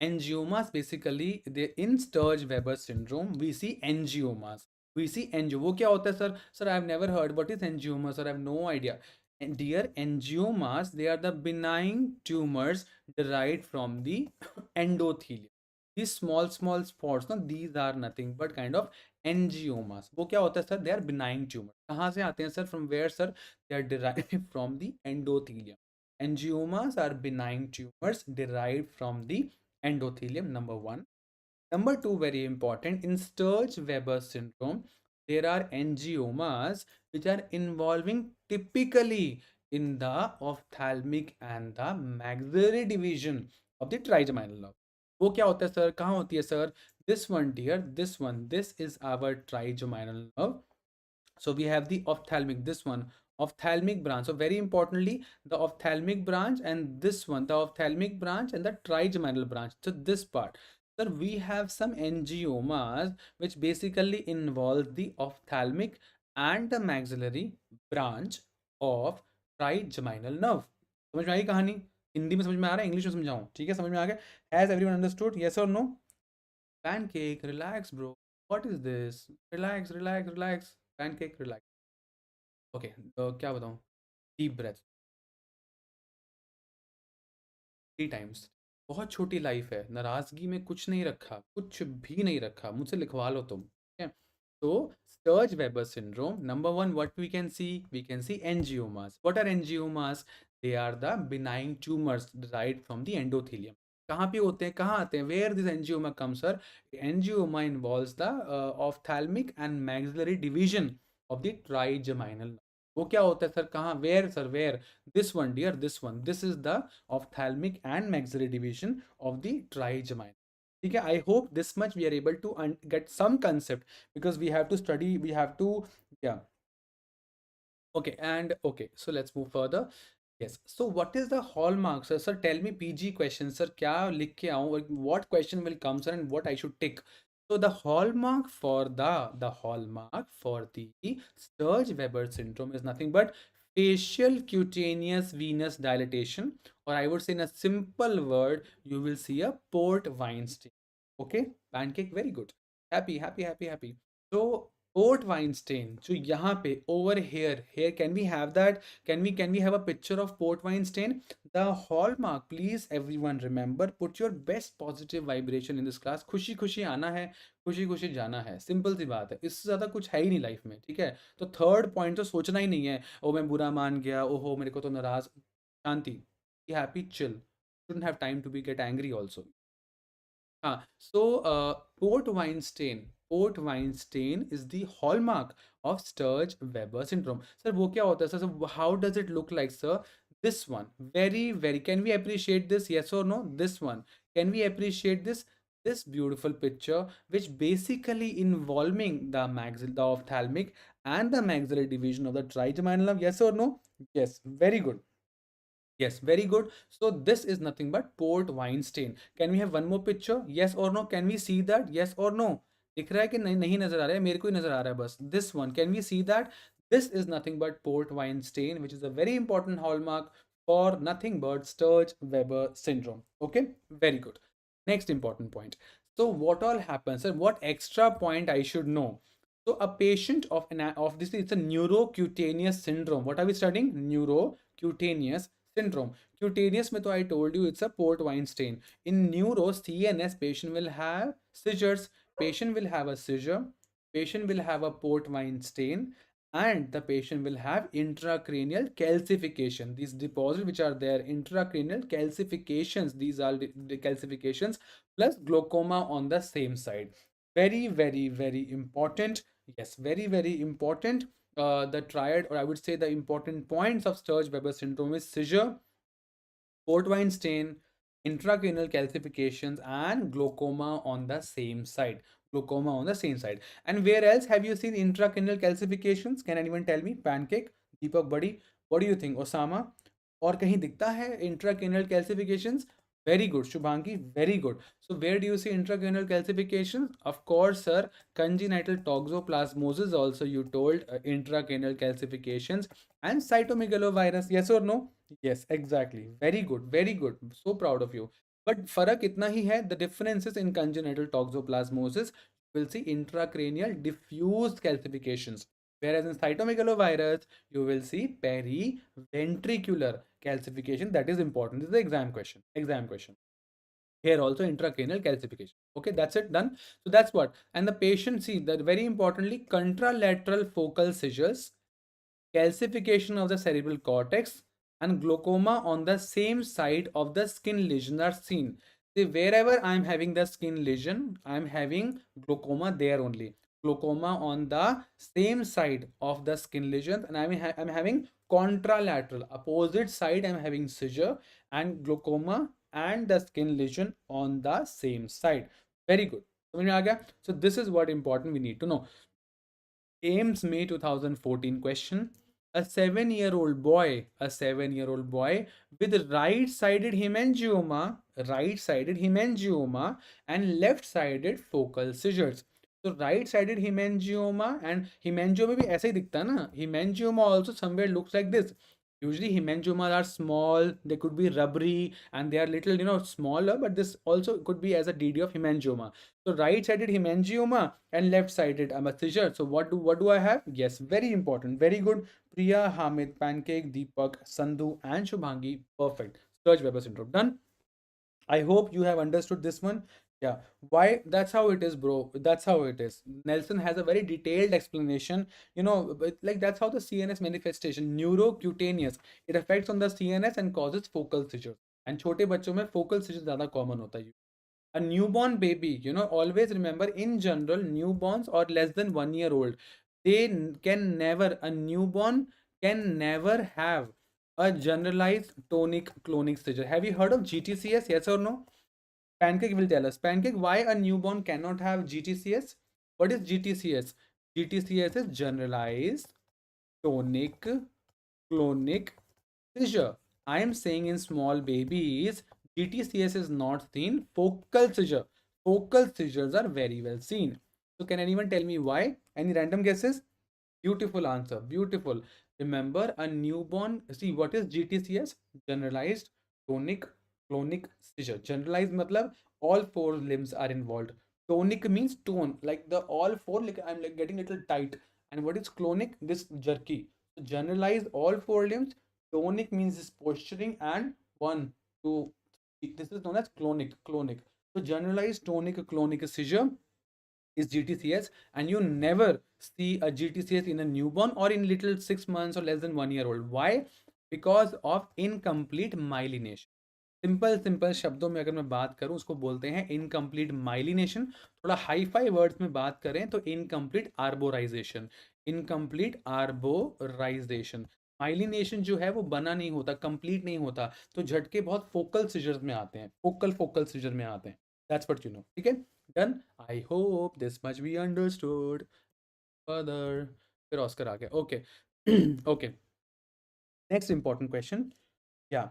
angiomas basically they in Sturge-Weber syndrome we see angiomas. We see angio, वो क्या होता है sir? Sir, I have never heard what is angioma, sir, I have no idea. And dear, angiomas, they are the benign tumors derived from the endothelium. These small spots, no, these are nothing but kind of angiomas. वो क्या होता है sir? They are benign tumors. कहाँ से आते हैं sir? From where sir? They are derived from the endothelium. Angiomas are benign tumors derived from the endothelium, number one. Number two, very important, in Sturge-Weber syndrome, there are angiomas which are involving typically in the ophthalmic and the maxillary division of the trigeminal nerve. वो क्या होता है sir? कहाँ होती है sir? This one, dear, this one, this is our trigeminal nerve. So we have the ophthalmic, this one, ophthalmic branch. So very importantly, the ophthalmic branch and this one, the ophthalmic branch and the trigeminal branch. So this part. Sir, we have some angiomas which basically involve the ophthalmic and the maxillary branch of trigeminal nerve. समझ में आई कहानी? हिंदी में समझ में आ रहा है, English में समझाऊं? ठीक है, समझ में आ गया? Has everyone understood? Yes or no? Pancake, relax, bro. What is this? Relax, relax, relax. Pancake, relax. Okay, तो क्या बताऊँ? Deep breath 3 times. बहुत छोटी लाइफ है, नाराजगी में कुछ नहीं रखा, कुछ भी नहीं रखा, मुझसे लिखवा लो तुम, ठीक है? तो Sturge Weber syndrome, number one, what we can see angiomas. What are angiomas? They are the benign tumours derived from the endothelium. कहाँ पे होते हैं, कहाँ आते हैं? Where this angioma come sir? Angioma involves the ophthalmic and maxillary division of the trigeminal. वो क्या होता है सर, कहाँ, where sir, where? This one dear, this one, this is the ophthalmic and maxillary division of the trigeminal. ठीक है, I hope this much we are able to get some concept, because we have to study, we have to, yeah. Okay, and okay, so let's move further. Yes, so what is the hallmark, sir? Sir, tell me PG question, sir. क्या लिख के आऊँ? What question will come, sir, and what I should tick? So the hallmark for the Sturge-Weber syndrome is nothing but facial cutaneous venous dilatation, or I would say in a simple word, you will see a port wine stain. Okay, pancake, very good. Happy, happy, happy, happy. So port wine stain. So यहाँ पे over here can we have that? Can we have a picture of port wine stain? The hallmark, please everyone remember, put your best positive vibration in this class. खुशी खुशी आना है, खुशी खुशी जाना है, सिंपल सी बात है, इससे ज़्यादा कुछ है ही नहीं लाइफ में, ठीक है? तो थर्ड पॉइंट तो सोचना ही नहीं है, ओ मैं बुरा मान गया, ओहो मेरे को तो नाराज। Shanti, be happy, chill, shouldn't have time to be get angry also. हाँ, so port wine stain is the hallmark of Sturge-Weber syndrome. Sir, वो क्या होता है sir? So how does it look like, sir? This one, very very. Can we appreciate this? Yes or no? This one. Can we appreciate this? This beautiful picture, which basically involving the ophthalmic and the maxillary division of the trigeminal nerve. Yes or no? Yes, very good. Yes, very good. So this is nothing but port wine stain. Can we have one more picture? Yes or no? Can we see that? Yes or no? दिख रहा है कि नहीं? नहीं नजर आ रहा है, मेरे को ही नजर आ रहा है बस. This one, can we see that? This is nothing but port wine stain, which is a very important hallmark for nothing but Sturge-Weber syndrome. Okay, very good. Next important point. So what all happens and what extra point I should know? So a patient of this, it's a neurocutaneous syndrome. What are we studying? Neurocutaneous syndrome. Cutaneous में तो I told you it's a port wine stain. In neuro C.N.S, patient will have seizures, patient will have a seizure, patient will have a port wine stain, and the patient will have intracranial calcification. These deposits which are there, intracranial calcifications, these are the calcifications plus glaucoma on the same side. Very very very important. Yes, very very important. The triad, or I would say the important points of Sturge-Weber syndrome is seizure, port wine stain, intracranial calcifications, and glaucoma on the same side. Glaucoma on the same side. And where else have you seen intracranial calcifications? Can anyone tell me? Pancake, Deepak buddy, what do you think? Osama? और कहीं दिखता है intracranial calcifications? Very good, Shubhangi, very good. So where do you see intracranial calcifications? Of course, sir, congenital toxoplasmosis also you told, intracranial calcifications, and cytomegalovirus. Yes or no? Yes, exactly. Very good, very good. So proud of you. But फर्क इतना ही है, the differences in congenital toxoplasmosis, you will see intracranial diffused calcifications. Whereas in cytomegalovirus, you will see periventricular calcification. That is important. This is the exam question. Exam question. Here also intracranial calcification. Okay, that's it, done. So that's what. And the patient, see that very importantly, contralateral focal seizures, calcification of the cerebral cortex, and glaucoma on the same side of the skin lesion are seen. See, wherever I am having the skin lesion, I am having glaucoma there only. Glaucoma on the same side of the skin lesion, and I'm having contralateral, opposite side, I'm having seizure and glaucoma and the skin lesion on the same side. Very good. समझ में आ गया? So this is what important we need to know. Ames May 2014 question. A 7-year-old boy with right-sided hemangioma and left-sided focal seizures. So right-sided hemangioma and hemangioma भी ऐसा ही दिखता है ना? Hemangioma also somewhere looks like this. Usually hemangiomas are small, they could be rubbery and they are little, smaller, but this also could be as a DD of hemangioma. So right-sided hemangioma and left-sided seizure. So what do I have? Yes, very important, very good. Priya, Hamid, Pancake, Deepak, Sandhu, and Shubhangi. Perfect. Sturge-Weber syndrome. Done. I hope you have understood this one. Yeah, why? That's how it is, bro. That's how it is. Nelson has a very detailed explanation. But like that's how the CNS manifestation, neurocutaneous, it affects on the CNS and causes focal seizure. And छोटे बच्चों में focal seizure ज़्यादा common होता है. A newborn baby, always remember, in general, newborns or less than 1 year old, a newborn can never have a generalized tonic clonic seizure. Have you heard of GTCS? Yes or no? Pancake will tell us. Pancake, why a newborn cannot have GTCS? What is GTCS? GTCS is generalized tonic clonic seizure. I am saying in small babies, GTCS is not seen. Focal seizure. Focal seizures are very well seen. So can anyone tell me why? Any random guesses? Beautiful answer. Beautiful. Remember, a newborn. See, what is GTCS? Generalized tonic clonic seizure. Generalized matlab all four limbs are involved. Tonic means tone, like the all four. Like I'm like getting a little tight. And what is clonic? This jerky. So generalized all four limbs. Tonic means this posturing, and 1, 2, 3. This is known as clonic. Clonic. So generalized tonic clonic seizure is GTCS, and you never see a GTCS in a newborn or in little 6 months or less than 1 year old. Why? Because of incomplete myelination. Simple शब्दों में अगर मैं बात करूं, उसको बोलते हैं incomplete myelination. थोड़ा हाई फाई वर्ड्स में बात करें तो इनकम्प्लीट आर्बोराइजेशन. इनकम्प्लीट आर्बोराइजेशन. माइलिनेशन जो है वो बना नहीं होता, कंप्लीट नहीं होता, तो झटके बहुत फोकल सीजर्स में आते हैं, फोकल सीजर में आते हैं. That's what you know. ठीक है, done. I hope this much we understood. Further फिर ऑस्कर आ गया. Okay. Okay, next important question. या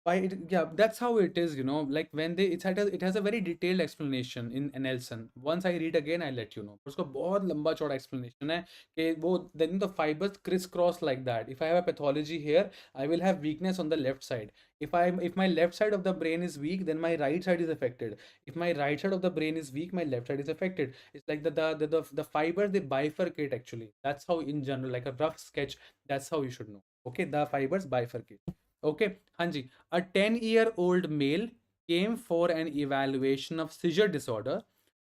why yeah, that's how it is, like when it has a very detailed explanation in Nelson. Once I read again, I'll let you know. उसका बहुत लंबा चौड़ा explanation है कि वो then the fibers crisscross like that. If I have a pathology here, I will have weakness on the left side. If my left side of the brain is weak, then my right side is affected. If my right side of the brain is weak, my left side is affected. It's like the fibers, they bifurcate actually. That's how, in general, like a rough sketch, that's how you should know. Okay, the fibers bifurcate. Okay, हाँ जी. A 10-year-old male came for an evaluation of seizure disorder.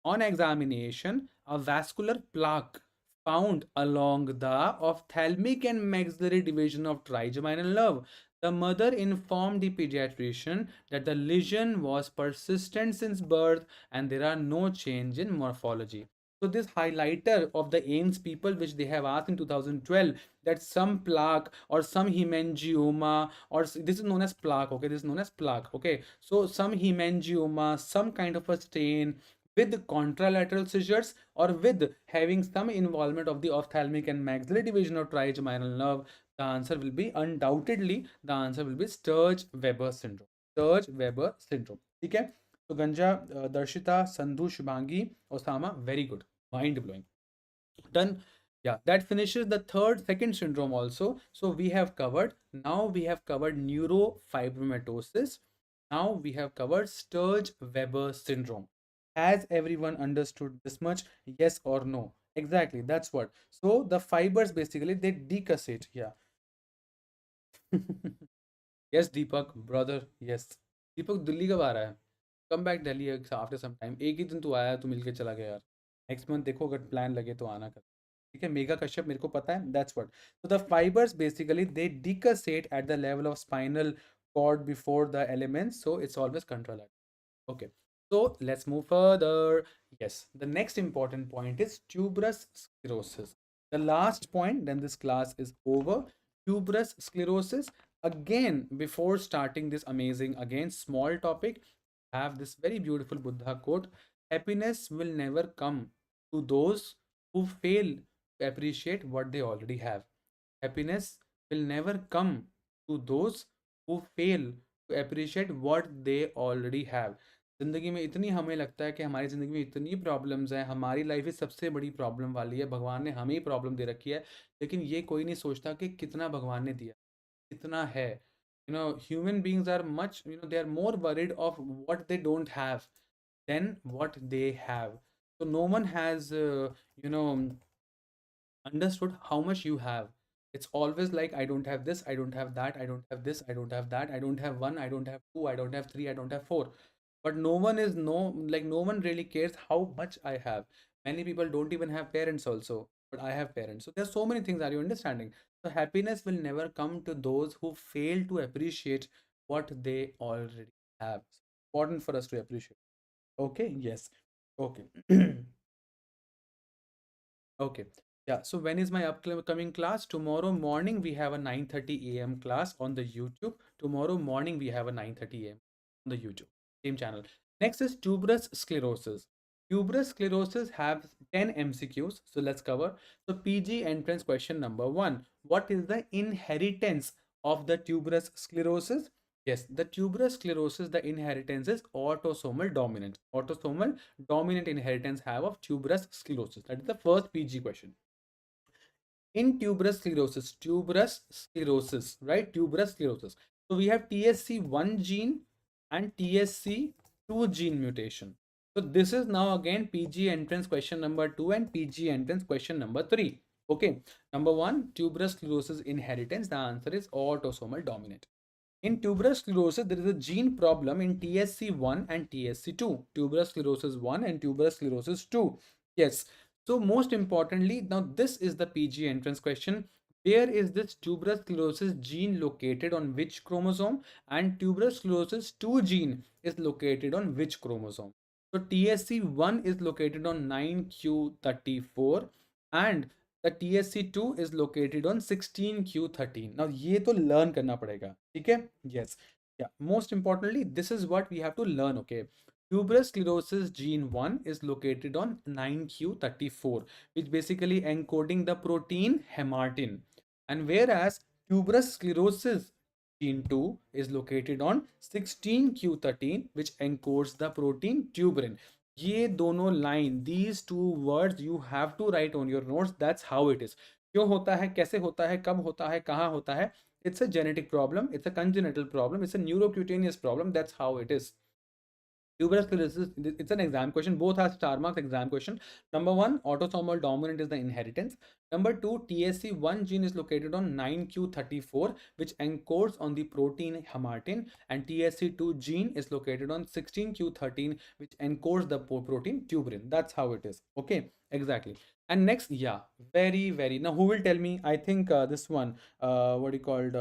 On examination, a vascular plaque found along the ophthalmic and maxillary division of trigeminal nerve. The mother informed the pediatrician that the lesion was persistent since birth and there are no change in morphology. So this highlighter of the Ames people, which they have asked in 2012, that some plaque or some hemangioma, or this is known as plaque. Okay, this is known as plaque. Okay, so some hemangioma, some kind of a stain with contralateral seizures or with having some involvement of the ophthalmic and maxillary division of trigeminal nerve, the answer will be undoubtedly the answer will be Sturge-Weber syndrome. Sturge-Weber syndrome. ठीक है. तो गंजा, Darshita, Sandhu, Shubhangi, Osama, very good, mind blowing. Done. Yeah, that finishes the second syndrome also. So we have covered neurofibromatosis. Now we have covered Sturge-Weber syndrome. Has everyone understood this much? Yes or no? Exactly, that's what. So the fibers basically they decussate. Yeah. Yes, Deepak, brother. Yes. Deepak, Delhi कब आ रहा है? Come back Delhi after some time. एक ही दिन तू आया, तू मिलके चला गया यार. नेक्स्ट मंथ देखो, अगर प्लान लगे तो आना कर. ठीक है, मेगा कश्यप मेरे को पता है. That's what. So the fibers basically they decussate at the level of spinal cord before the elements, so it's always controlled. Okay, so let's move further. Yes, the next important point is tuberous sclerosis. The last point, then this class is over. Tuberous sclerosis. Again, before starting this amazing, again, small topic, I have this very beautiful Buddha quote happiness will never come to those who fail to appreciate what they already have. Happiness will never come to those who fail to appreciate what they already have. ज़िंदगी में इतनी हमें लगता है कि हमारी ज़िंदगी में इतनी प्रॉब्लम्स हैं, हमारी लाइफ ही सबसे बड़ी प्रॉब्लम वाली है, भगवान ने हमें ही प्रॉब्लम दे रखी है, लेकिन ये कोई नहीं सोचता कि कितना भगवान ने दिया, कितना है. Human beings are much, they are more worried of what they don't have than what they have. So no one has, you know, understood how much you have. It's always like, I don't have this, I don't have that, I don't have this, I don't have that, I don't have one, I don't have two, I don't have three, I don't have four. But no one is no one really cares how much I have. Many people don't even have parents also, but I have parents. So there's so many things. Are you understanding? So happiness will never come to those who fail to appreciate what they already have. It's important for us to appreciate. Okay, yes. Okay. Okay. Yeah. So when is my upcoming class? Tomorrow morning we have a 9:30 a.m. class on the YouTube. Tomorrow morning we have a 9:30 a.m. on the YouTube. Same channel. Next is tuberous sclerosis. Tuberous sclerosis have 10 MCQs. So let's cover. So PG entrance question number 1. What is the inheritance of the tuberous sclerosis? Yes, the tuberous sclerosis, the inheritance is autosomal dominant. Autosomal dominant inheritance have of tuberous sclerosis. That is the first PG question. In tuberous sclerosis, right? Tuberous sclerosis. So we have TSC1 gene and TSC2 gene mutation. So this is now again PG entrance question number 2 and PG entrance question number 3. Okay. Number 1, tuberous sclerosis inheritance. The answer is autosomal dominant. In tuberous sclerosis, there is a gene problem in TSC1 and TSC2. Tuberous sclerosis 1 and tuberous sclerosis 2. Yes. So most importantly, now this is the PG entrance question. Where is this tuberous sclerosis gene located on which chromosome? And tuberous sclerosis 2 gene is located on which chromosome? So TSC1 is located on 9q34 and the TSC2 is located on 16q13. Now ये तो learn करना पड़ेगा, ठीक है? Yes. Yeah. Most importantly, this is what we have to learn. Okay. Tuberous sclerosis gene 1 is located on 9q34, which basically encoding the protein hamartin. And whereas tuberous sclerosis gene 2 is located on 16q13, which encodes the protein tuberin. ये दोनों line, these two words you have to write on your notes. That's how it is. क्यों होता है, कैसे होता है, कब होता है, कहाँ होता है? It's a genetic problem, it's a congenital problem, it's a neurocutaneous problem. That's how it is. Tuberous sclerosis, it's an exam question. Both are star marks exam question. Number 1, autosomal dominant is the inheritance. Number 2, TSC1 gene is located on 9q34, which encodes on the protein hamartin, and TSC2 gene is located on 16q13, which encodes the protein tuberin. That's how it is. Okay, exactly. And next, yeah, very, very. Now, who will tell me? I think this one, what do you called?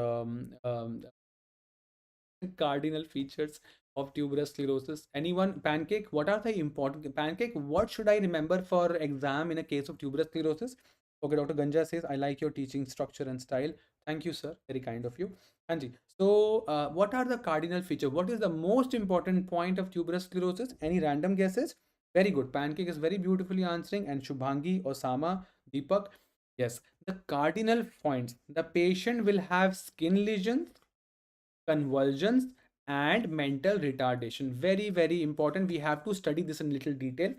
Cardinal features of tuberous sclerosis. Anyone? Pancake, what are the important pancake? What should I remember for exam in a case of tuberous sclerosis? Okay, Dr. Ganja says, I like your teaching structure and style. Thank you, sir. Very kind of you. Anji. So, what are the cardinal features? What is the most important point of tuberous sclerosis? Any random guesses? Very good. Pancake is very beautifully answering. And Shubhangi, Osama, Deepak. Yes. The cardinal points. The patient will have skin lesions, convulsions, and mental retardation. Very, very important. We have to study this in little detail.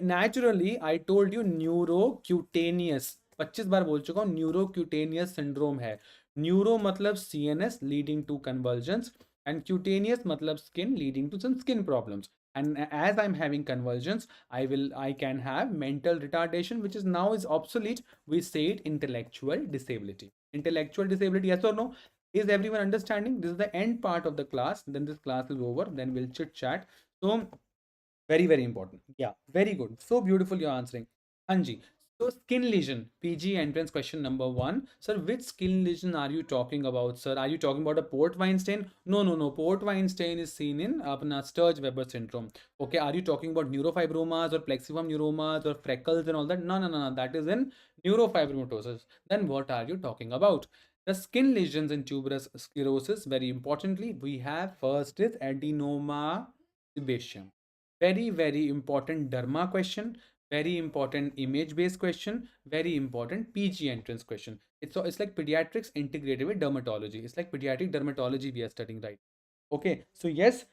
Naturally, I told you न्यूरोक्यूटेनियस 25 बार बोल चुका हूँ. न्यूरोक्यूटेनियस syndrome है. Neuro मतलब CNS leading to convulsions and cutaneous मतलब skin leading to some skin problems. And as I'm having convulsions, I can have mental retardation, which is now is obsolete. We say it intellectual disability. Intellectual disability, yes or no? Is everyone understanding? This is the end part of the class. Then this class is over. Then we'll chit chat. So very, very important. Yeah, very good. So beautiful you're answering. Anji. So skin lesion, PG entrance question number 1. Sir, which skin lesion are you talking about, sir? Are you talking about a port wine stain? No, no, no. Port wine stain is seen in apna Sturge-Weber syndrome. Okay, are you talking about neurofibromas or plexiform neuromas or freckles and all that? No, no, no, no. That is in neurofibromatosis. Then what are you talking about? The skin lesions in tuberous sclerosis, very importantly, we have first is adenoma sebaceum. very important derma question, very important image based question, very important PG entrance question. It's like pediatrics integrated with dermatology. It's like pediatric dermatology we are studying, right? Okay, so yes,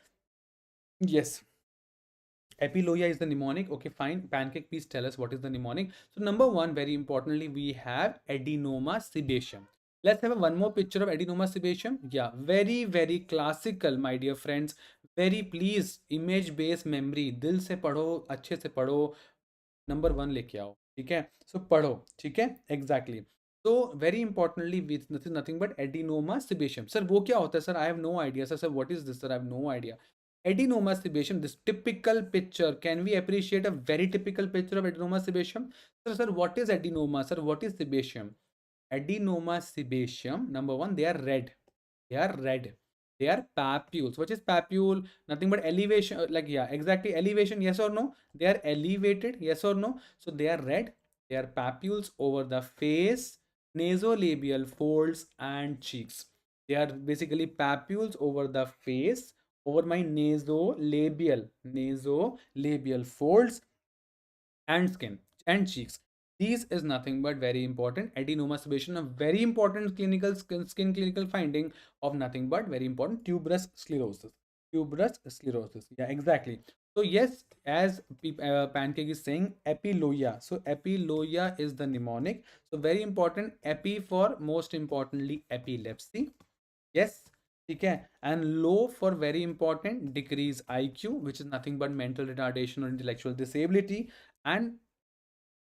epiloia is the mnemonic. Okay, fine. Pancake, please tell us what is the mnemonic. So number one, very importantly, we have adenoma sebaceum. Let's have one more picture of adenoma sebaceum. Yeah, very classical, my dear friends. Very please, image based memory. दिल से पढ़ो, अच्छे से पढ़ो, number one लेके आओ, ठीक है? सो पढ़ो, ठीक है? एग्जैक्टली। तो very importantly this is nothing but adenoma sebaceum. Sir वो क्या होता है? Sir I have no idea. Sir what is this? Sir I have no idea. Adenoma sebaceum, this typical picture. Can we appreciate a very typical picture of adenoma sebaceum? Sir, what is adenoma? Sir, what is sebaceum? Adenoma sebaceum, number one, they are red. They are red. They are papules. What is papule? Nothing but elevation. Like, yeah, exactly. Elevation, yes or no? They are elevated, yes or no? So they are red. They are papules over the face, nasolabial folds, and cheeks. They are basically papules over the face, over my nasolabial folds and skin and cheeks. These is nothing but very important adenoma sebaceum, a very important clinical skin clinical finding of nothing but very important tuberous sclerosis. Tuberous sclerosis. Yeah, exactly. So yes, as Pancake is saying, epiloia. So epiloia is the mnemonic. So very important. Epi for most importantly epilepsy. Yes, ठीक है. And low for very important decrease IQ, which is nothing but mental retardation or intellectual disability. And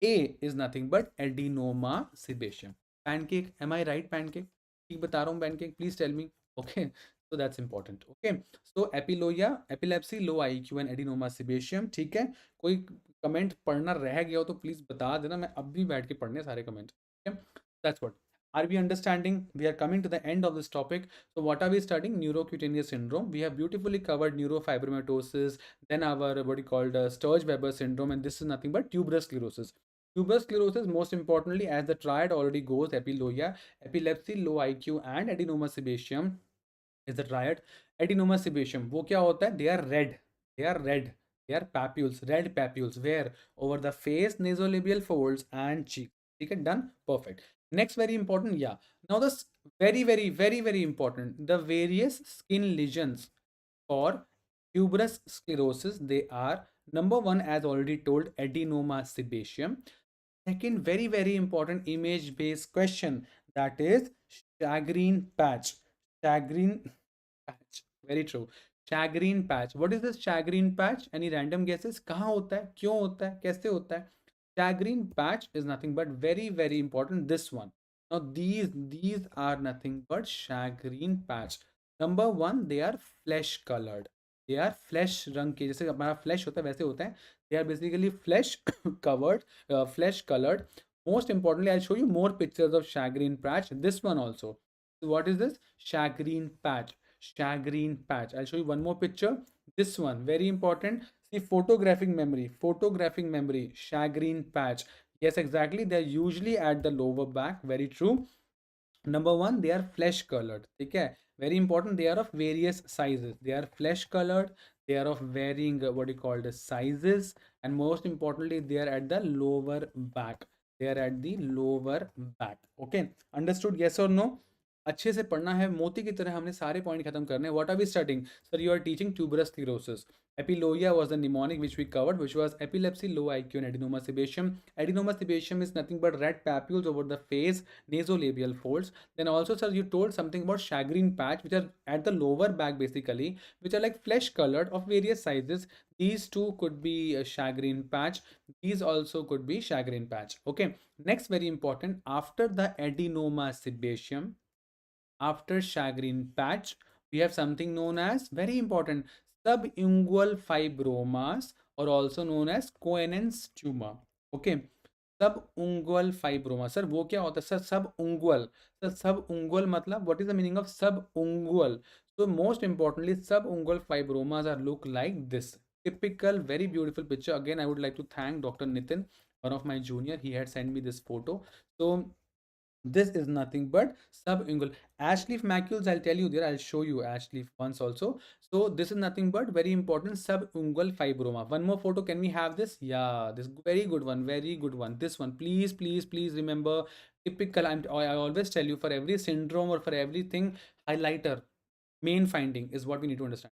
A is nothing but adenoma sebaceum. Pancake, am I right, Pancake? ठीक बता रहा हूँ Pancake, please tell me. Okay, so that's important. Okay, so epiloia, epilepsy, low IQ and adenoma sebaceum. ठीक है, कोई comment पढ़ना रह गया हो तो प्लीज बता देना, मैं अब भी बैठ के पढ़ने सारे comment. Okay, that's what. Are we understanding? We are coming to the end of this topic. So what are we studying? Neurocutaneous syndrome. We have beautifully covered neurofibromatosis, then our what you called Sturge-Weber syndrome, and this is nothing but tuberous sclerosis. Tuberous sclerosis, most importantly, as the triad already goes, epiloia, epilepsy, low IQ, and adenoma sebaceum is the triad. Adenoma sebaceum, वो क्या होता है? They are red. They are red. They are papules, red papules. Where? Over the face, nasolabial folds, and cheek. Okay, done. Perfect. Next, very important. Yeah. Now this very important. The various skin lesions for tuberous sclerosis. They are number one, as already told, adenoma sebaceum. Second, very important image based question, that is shagreen patch. Shagreen patch. Very true. Shagreen patch. What is this shagreen patch? Any random guesses? कहाँ होता है? क्यों होता है? कैसे होता है? Shagreen patch is nothing but very important. This one. Now these are nothing but shagreen patch. Number one, they are flesh colored. They are flesh रंग के, जैसे हमारा flesh होता है वैसे होता है. They are basically flesh covered, flesh colored. Most importantly, I'll show you more pictures of shagreen patch. This one also. So what is this? Shagreen patch. Shagreen patch. I'll show you one more picture. This one, very important. See, photographic memory. Photographic memory. Shagreen patch. Yes, exactly. They're usually at the lower back. Very true. Number one, they are flesh colored. Okay, very important. They are of various sizes. They are flesh colored. They are of varying what you call the sizes, and most importantly, they are at the lower back. They are at the lower back. Okay, understood? Yes or no? अच्छे से पढ़ना है मोती की तरह, हमने सारे point खत्म करने हैं. What are we starting? Sir, you are teaching tuberous sclerosis. Epiloia was the mnemonic which we covered, which was epilepsy, low IQ, and adenoma sebaceum. Adenoma sebaceum is nothing but red papules over the face, nasolabial folds. Then also, sir, you told something about shagreen patch, which are at the lower back basically, which are like flesh colored of various sizes. These two could be a shagreen patch. These also could be shagreen patch. Okay. Next, very important. After the adenoma sebaceum, after shagreen patch, we have something known as very important subungual fibromas, or also known as C.N.S tumor. Okay, subungual fibroma. Sir, वो क्या होता है? Sir, subungual. Sir, subungual मतलब what is the meaning of subungual? So most importantly, subungual fibromas are look like this. Typical, very beautiful picture. Again, I would like to thank Dr. Nitin, one of my junior. He had sent me this photo. So This is nothing but subungual. Ash leaf macules, I'll tell you there, I'll show you ash leaf once also. So this is nothing but very important subungual fibroma. One more photo, can we have this? Yeah, this very good one, very good one. This one, please, please, please remember, typical, I always tell you, for every syndrome or for everything, highlighter, main finding is what we need to understand.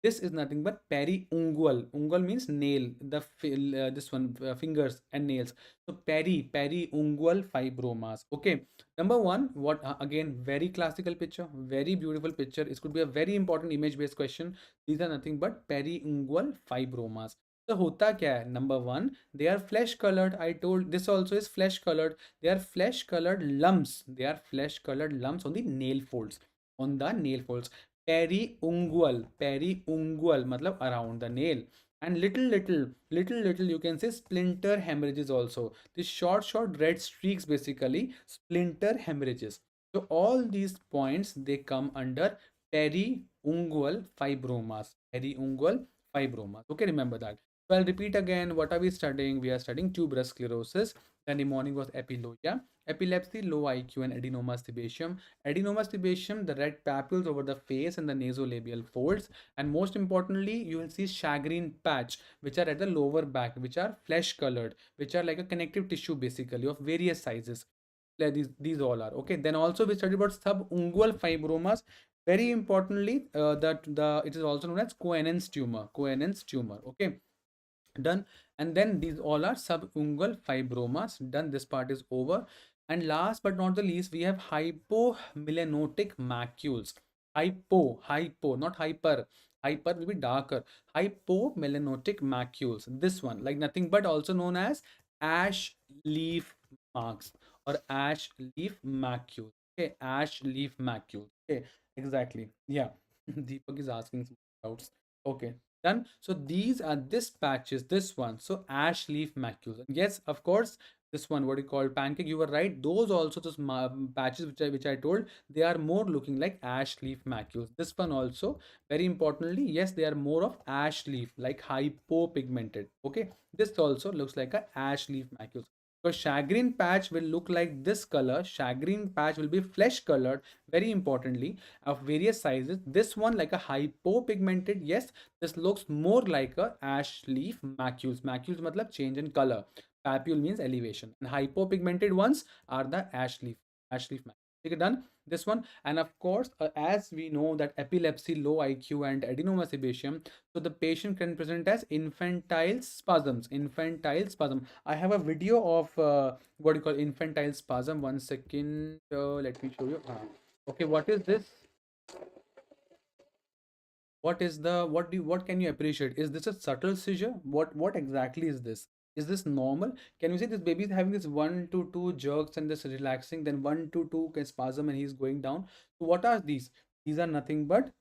This is nothing but periungual. Ungual means nail, this one, fingers and nails. So periungual fibromas. Okay. Number one, what again, very classical picture, very beautiful picture. It could be a very important image based question. These are nothing but periungual fibromas. So hota kya hai? Number one, they are flesh colored. I told this also is flesh colored. They are flesh colored lumps. They are flesh colored lumps on the nail folds. On the nail folds. Periungual matlab around the nail. And little you can say splinter hemorrhages also. These short red streaks, basically splinter hemorrhages. So all these points, they come under periungual fibromas. Periungual fibromas. Okay, remember that. So I'll repeat again. What are we studying? We are studying tuberous sclerosis. Then the morning was epiloria, epilepsy, low IQ, and adenoma sebaceum. Adenoma sebaceum, the red papules over the face and the nasolabial folds. And most importantly, you will see shagreen patch, which are at the lower back, which are flesh colored, which are like a connective tissue, basically of various sizes. These all are okay. Then also we studied about subungual fibromas. Very importantly, that the it is also known as Cohen's tumor. Cohen's tumor. Okay, done. And then these all are subungual fibromas. Done, this part is over. And last but not the least, we have hypomelanotic macules. Hypo, not hyper. Hyper will be darker. Hypomelanotic macules, this one, like nothing but also known as ash leaf marks or ash leaf macule. Okay, ash leaf macule. Okay, exactly, yeah. Deepak is asking some doubts. Okay, done. So these are this patches, this one. So ash leaf macules. And yes, of course, this one, what you call pancake, you were right. Those also, those patches which I told, they are more looking like ash leaf macules. This one also, very importantly, yes, they are more of ash leaf, like hypopigmented. Okay, this also looks like a ash leaf macules. Because shagreen patch will look like this color. Shagreen patch will be flesh colored, very importantly, of various sizes. This one like a hypopigmented, yes, this looks more like a ash leaf macules. Macules matlab change in color. Papule means elevation. And hypopigmented ones are the ash leaf macules. Okay, done. This one. And of course, as we know that epilepsy, low IQ, and adenoma sebaceum, so the patient can present as infantile spasms. Infantile spasm. I have a video of what you call infantile spasm. 1 second. Let me show you. Okay, what is this? What is the what can you appreciate? Is this a subtle seizure? What exactly is this? Is this normal? Can you see this baby is having this 1 to 2 jerks and this relaxing, then 1 to 2 spasm and he's going down? So what are these? These are nothing but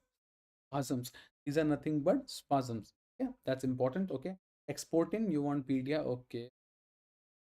spasms. These are nothing but spasms. Yeah, that's important. Okay, exporting, you want pedia? Okay,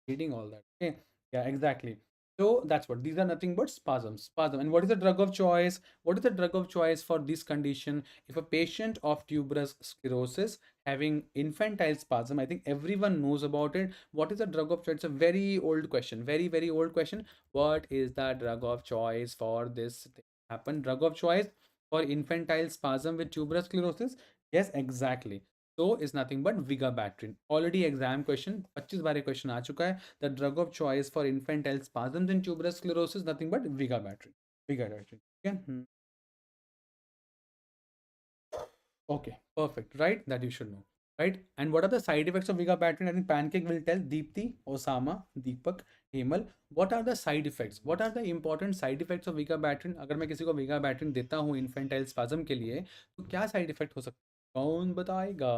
reading all that. Okay, yeah, exactly. So that's what these are nothing but spasm. And what is the drug of choice? What is the drug of choice for this condition? If a patient of tuberous sclerosis having infantile spasm, I think everyone knows about it. What is the drug of choice? It's a very old question, very old question. What is the drug of choice for this thing happen? Drug of choice for infantile spasm with tuberous sclerosis? Yes, exactly. So is nothing but vigabatrin. Already exam question, 25 bar question आ चुका है. The drug of choice for infantile spasms in tuberous sclerosis nothing but vigabatrin. Vigabatrin. Okay. Okay, perfect. Right, that you should know. Right, and what are the side effects of vigabatrin? I think Pancake will tell. Deepti, Osama, Deepak, Hemal. What are the side effects? What are the important side effects of vigabatrin? अगर मैं किसी को vigabatrin देता हूँ infantile spasm के लिए, तो क्या side effect हो सकता है? कौन बताएगा?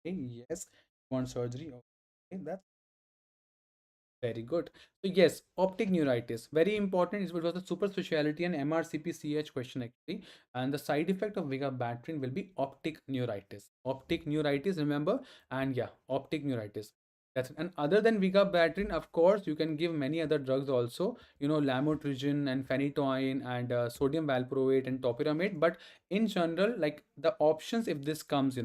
Okay, yes, want surgery? Okay, that's very good. So yes, optic neuritis, very important. It was a super specialty and MRCP-CH question actually. And the side effect of vigabatrin will be optic neuritis. Optic neuritis, remember? And yeah, optic neuritis. That's it. And other than vigabatrin, of course, you can give many other drugs also. You know, lamotrigine and phenytoin and sodium valproate and topiramate. But in general, like the options, if this comes,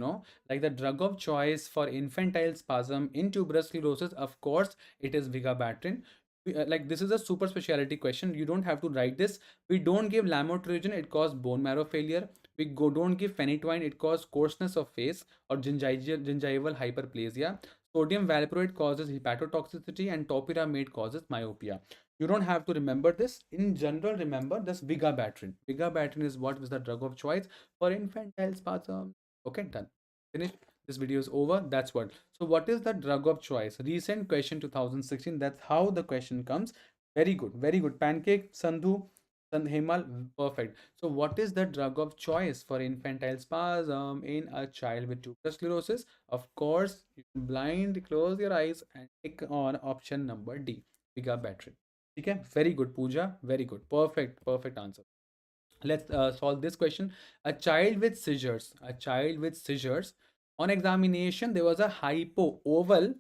like the drug of choice for infantile spasm in tuberous sclerosis, of course, it is vigabatrin. like this is a super speciality question. You don't have to write this. We don't give lamotrigine, it causes bone marrow failure. Don't give phenytoin, it causes coarseness of face or gingival hyperplasia. Sodium valproate causes hepatotoxicity, and topiramate causes myopia. You don't have to remember this. In general, remember this vigabatrin. Vigabatrin is what is the drug of choice for infantile spasm. Okay, done. Finished. This video is over. That's what. So what is the drug of choice? Recent question 2016. That's how the question comes. Very good. Very good. Pancake, Sandhu, Hemal. Perfect. So what is the drug of choice for infantile spasm in a child with tuberous sclerosis? Of course, you can blind, close your eyes and click on option number D. Vigabatrin. Okay. Very good, Pooja. Very good. Perfect. Perfect answer. Let's solve this question. A child with seizures. A child with seizures. On examination, there was a oval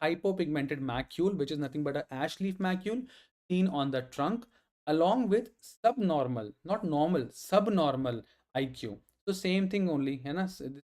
hypopigmented macule, which is nothing but a ash leaf macule seen on the trunk, along with subnormal, not normal, subnormal IQ. So same thing only, है ना?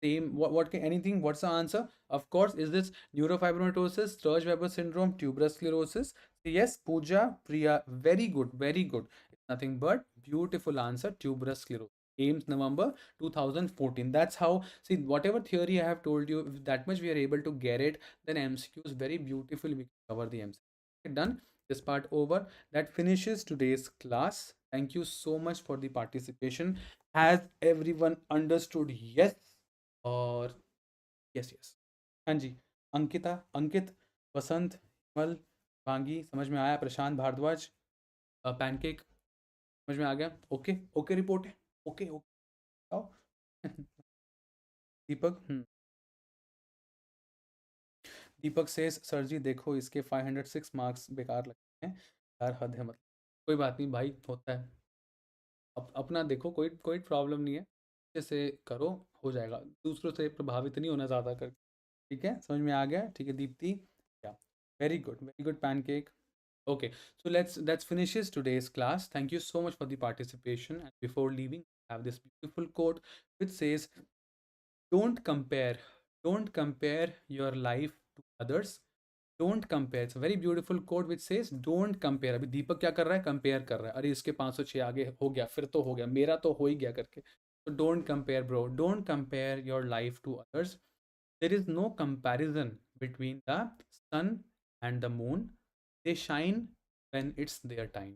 Same. What can anything? What's the answer? Of course, is this neurofibromatosis, Sturge-Weber syndrome, tuberous sclerosis? Yes, Pooja, Priya, very good, very good. Nothing but beautiful answer, tuberous sclerosis. Aims November 2014. That's how, see, whatever theory I have told you, if that much we are able to get it, then MCQs very beautifully we can cover the MCQ. Okay, done. This part over. That finishes today's class. Thank you so much for the participation. Has everyone understood? Yes or yes, yes. हाँ जी. अंकिता, अंकित, वसंत, विमल, भांगी, समझ में आया? प्रशांत Bhardwaj, pancake, समझ में आ गया? Okay, okay report है. Okay, okay, आओ. दीपक, दीपक सेस, सर जी देखो इसके 506 मार्क्स बेकार लगते हैं यार, हद है मतलब. कोई बात नहीं भाई, होता है. अपना देखो, कोई कोई प्रॉब्लम नहीं है. जैसे करो, हो जाएगा. दूसरों से प्रभावित नहीं होना ज़्यादा कर. ठीक है, समझ में आ गया? ठीक है दीप्ति. या very good pancake. Okay, so let's finishes today's class. Thank you so much for the participation. And before leaving, I have this beautiful quote which says, "Don't compare, don't compare your life to others. Don't compare." It's a very beautiful quote which says, "Don't compare." अभी दीपक क्या कर रहा है? Compare कर रहा है. अरे इसके 506 आगे हो गया, फिर तो हो गया, मेरा तो हो ही गया करके. So don't compare, bro. Don't compare your life to others. There is no comparison between the sun and the moon. They shine when it's their time.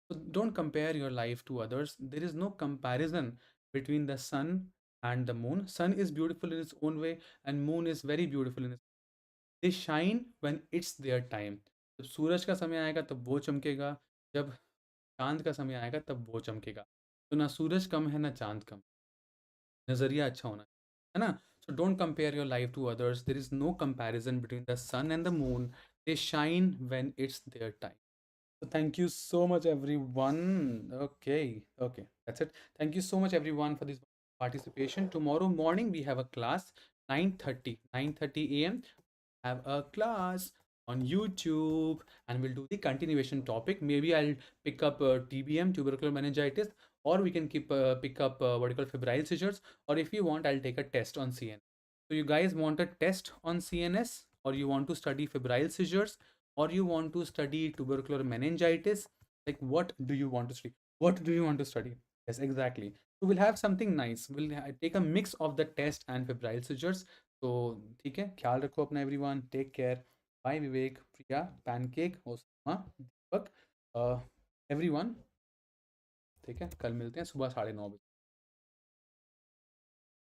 So don't compare your life to others. There is no comparison between the sun and the moon. Sun is beautiful in its own way, and moon is very beautiful in its. They shine when it's their time. जब सूरज का समय आएगा तब वो चमकेगा. जब चांद का समय आएगा तब वो चमकेगा. तो ना सूरज कम है ना चांद कम. नजरिया अच्छा होना है ना. So don't compare your life to others. There is no comparison between the sun and the moon. They shine when it's their time. So thank you so much, everyone. Okay, okay, that's it. Thank you so much, everyone, for this participation. Tomorrow morning we have a class, 9:30 a.m. Have a class on YouTube, and we'll do the continuation topic. Maybe I'll pick up TBM, tubercular meningitis, or we can pick up what you call febrile seizures, or if you want, I'll take a test on CN. So you guys want a test on CNS, or you want to study febrile seizures, or you want to study tubercular meningitis? Like, what do you want to study? What do you want to study? Yes, exactly. So we'll have something nice. We'll take a mix of the test and febrile seizures. तो ठीक है, ख्याल रखो अपना everyone. Take care. Bye Vivek, Priya, pancake, Osama, Deepak, everyone. ठीक है, कल मिलते हैं सुबह 9:30 बजे.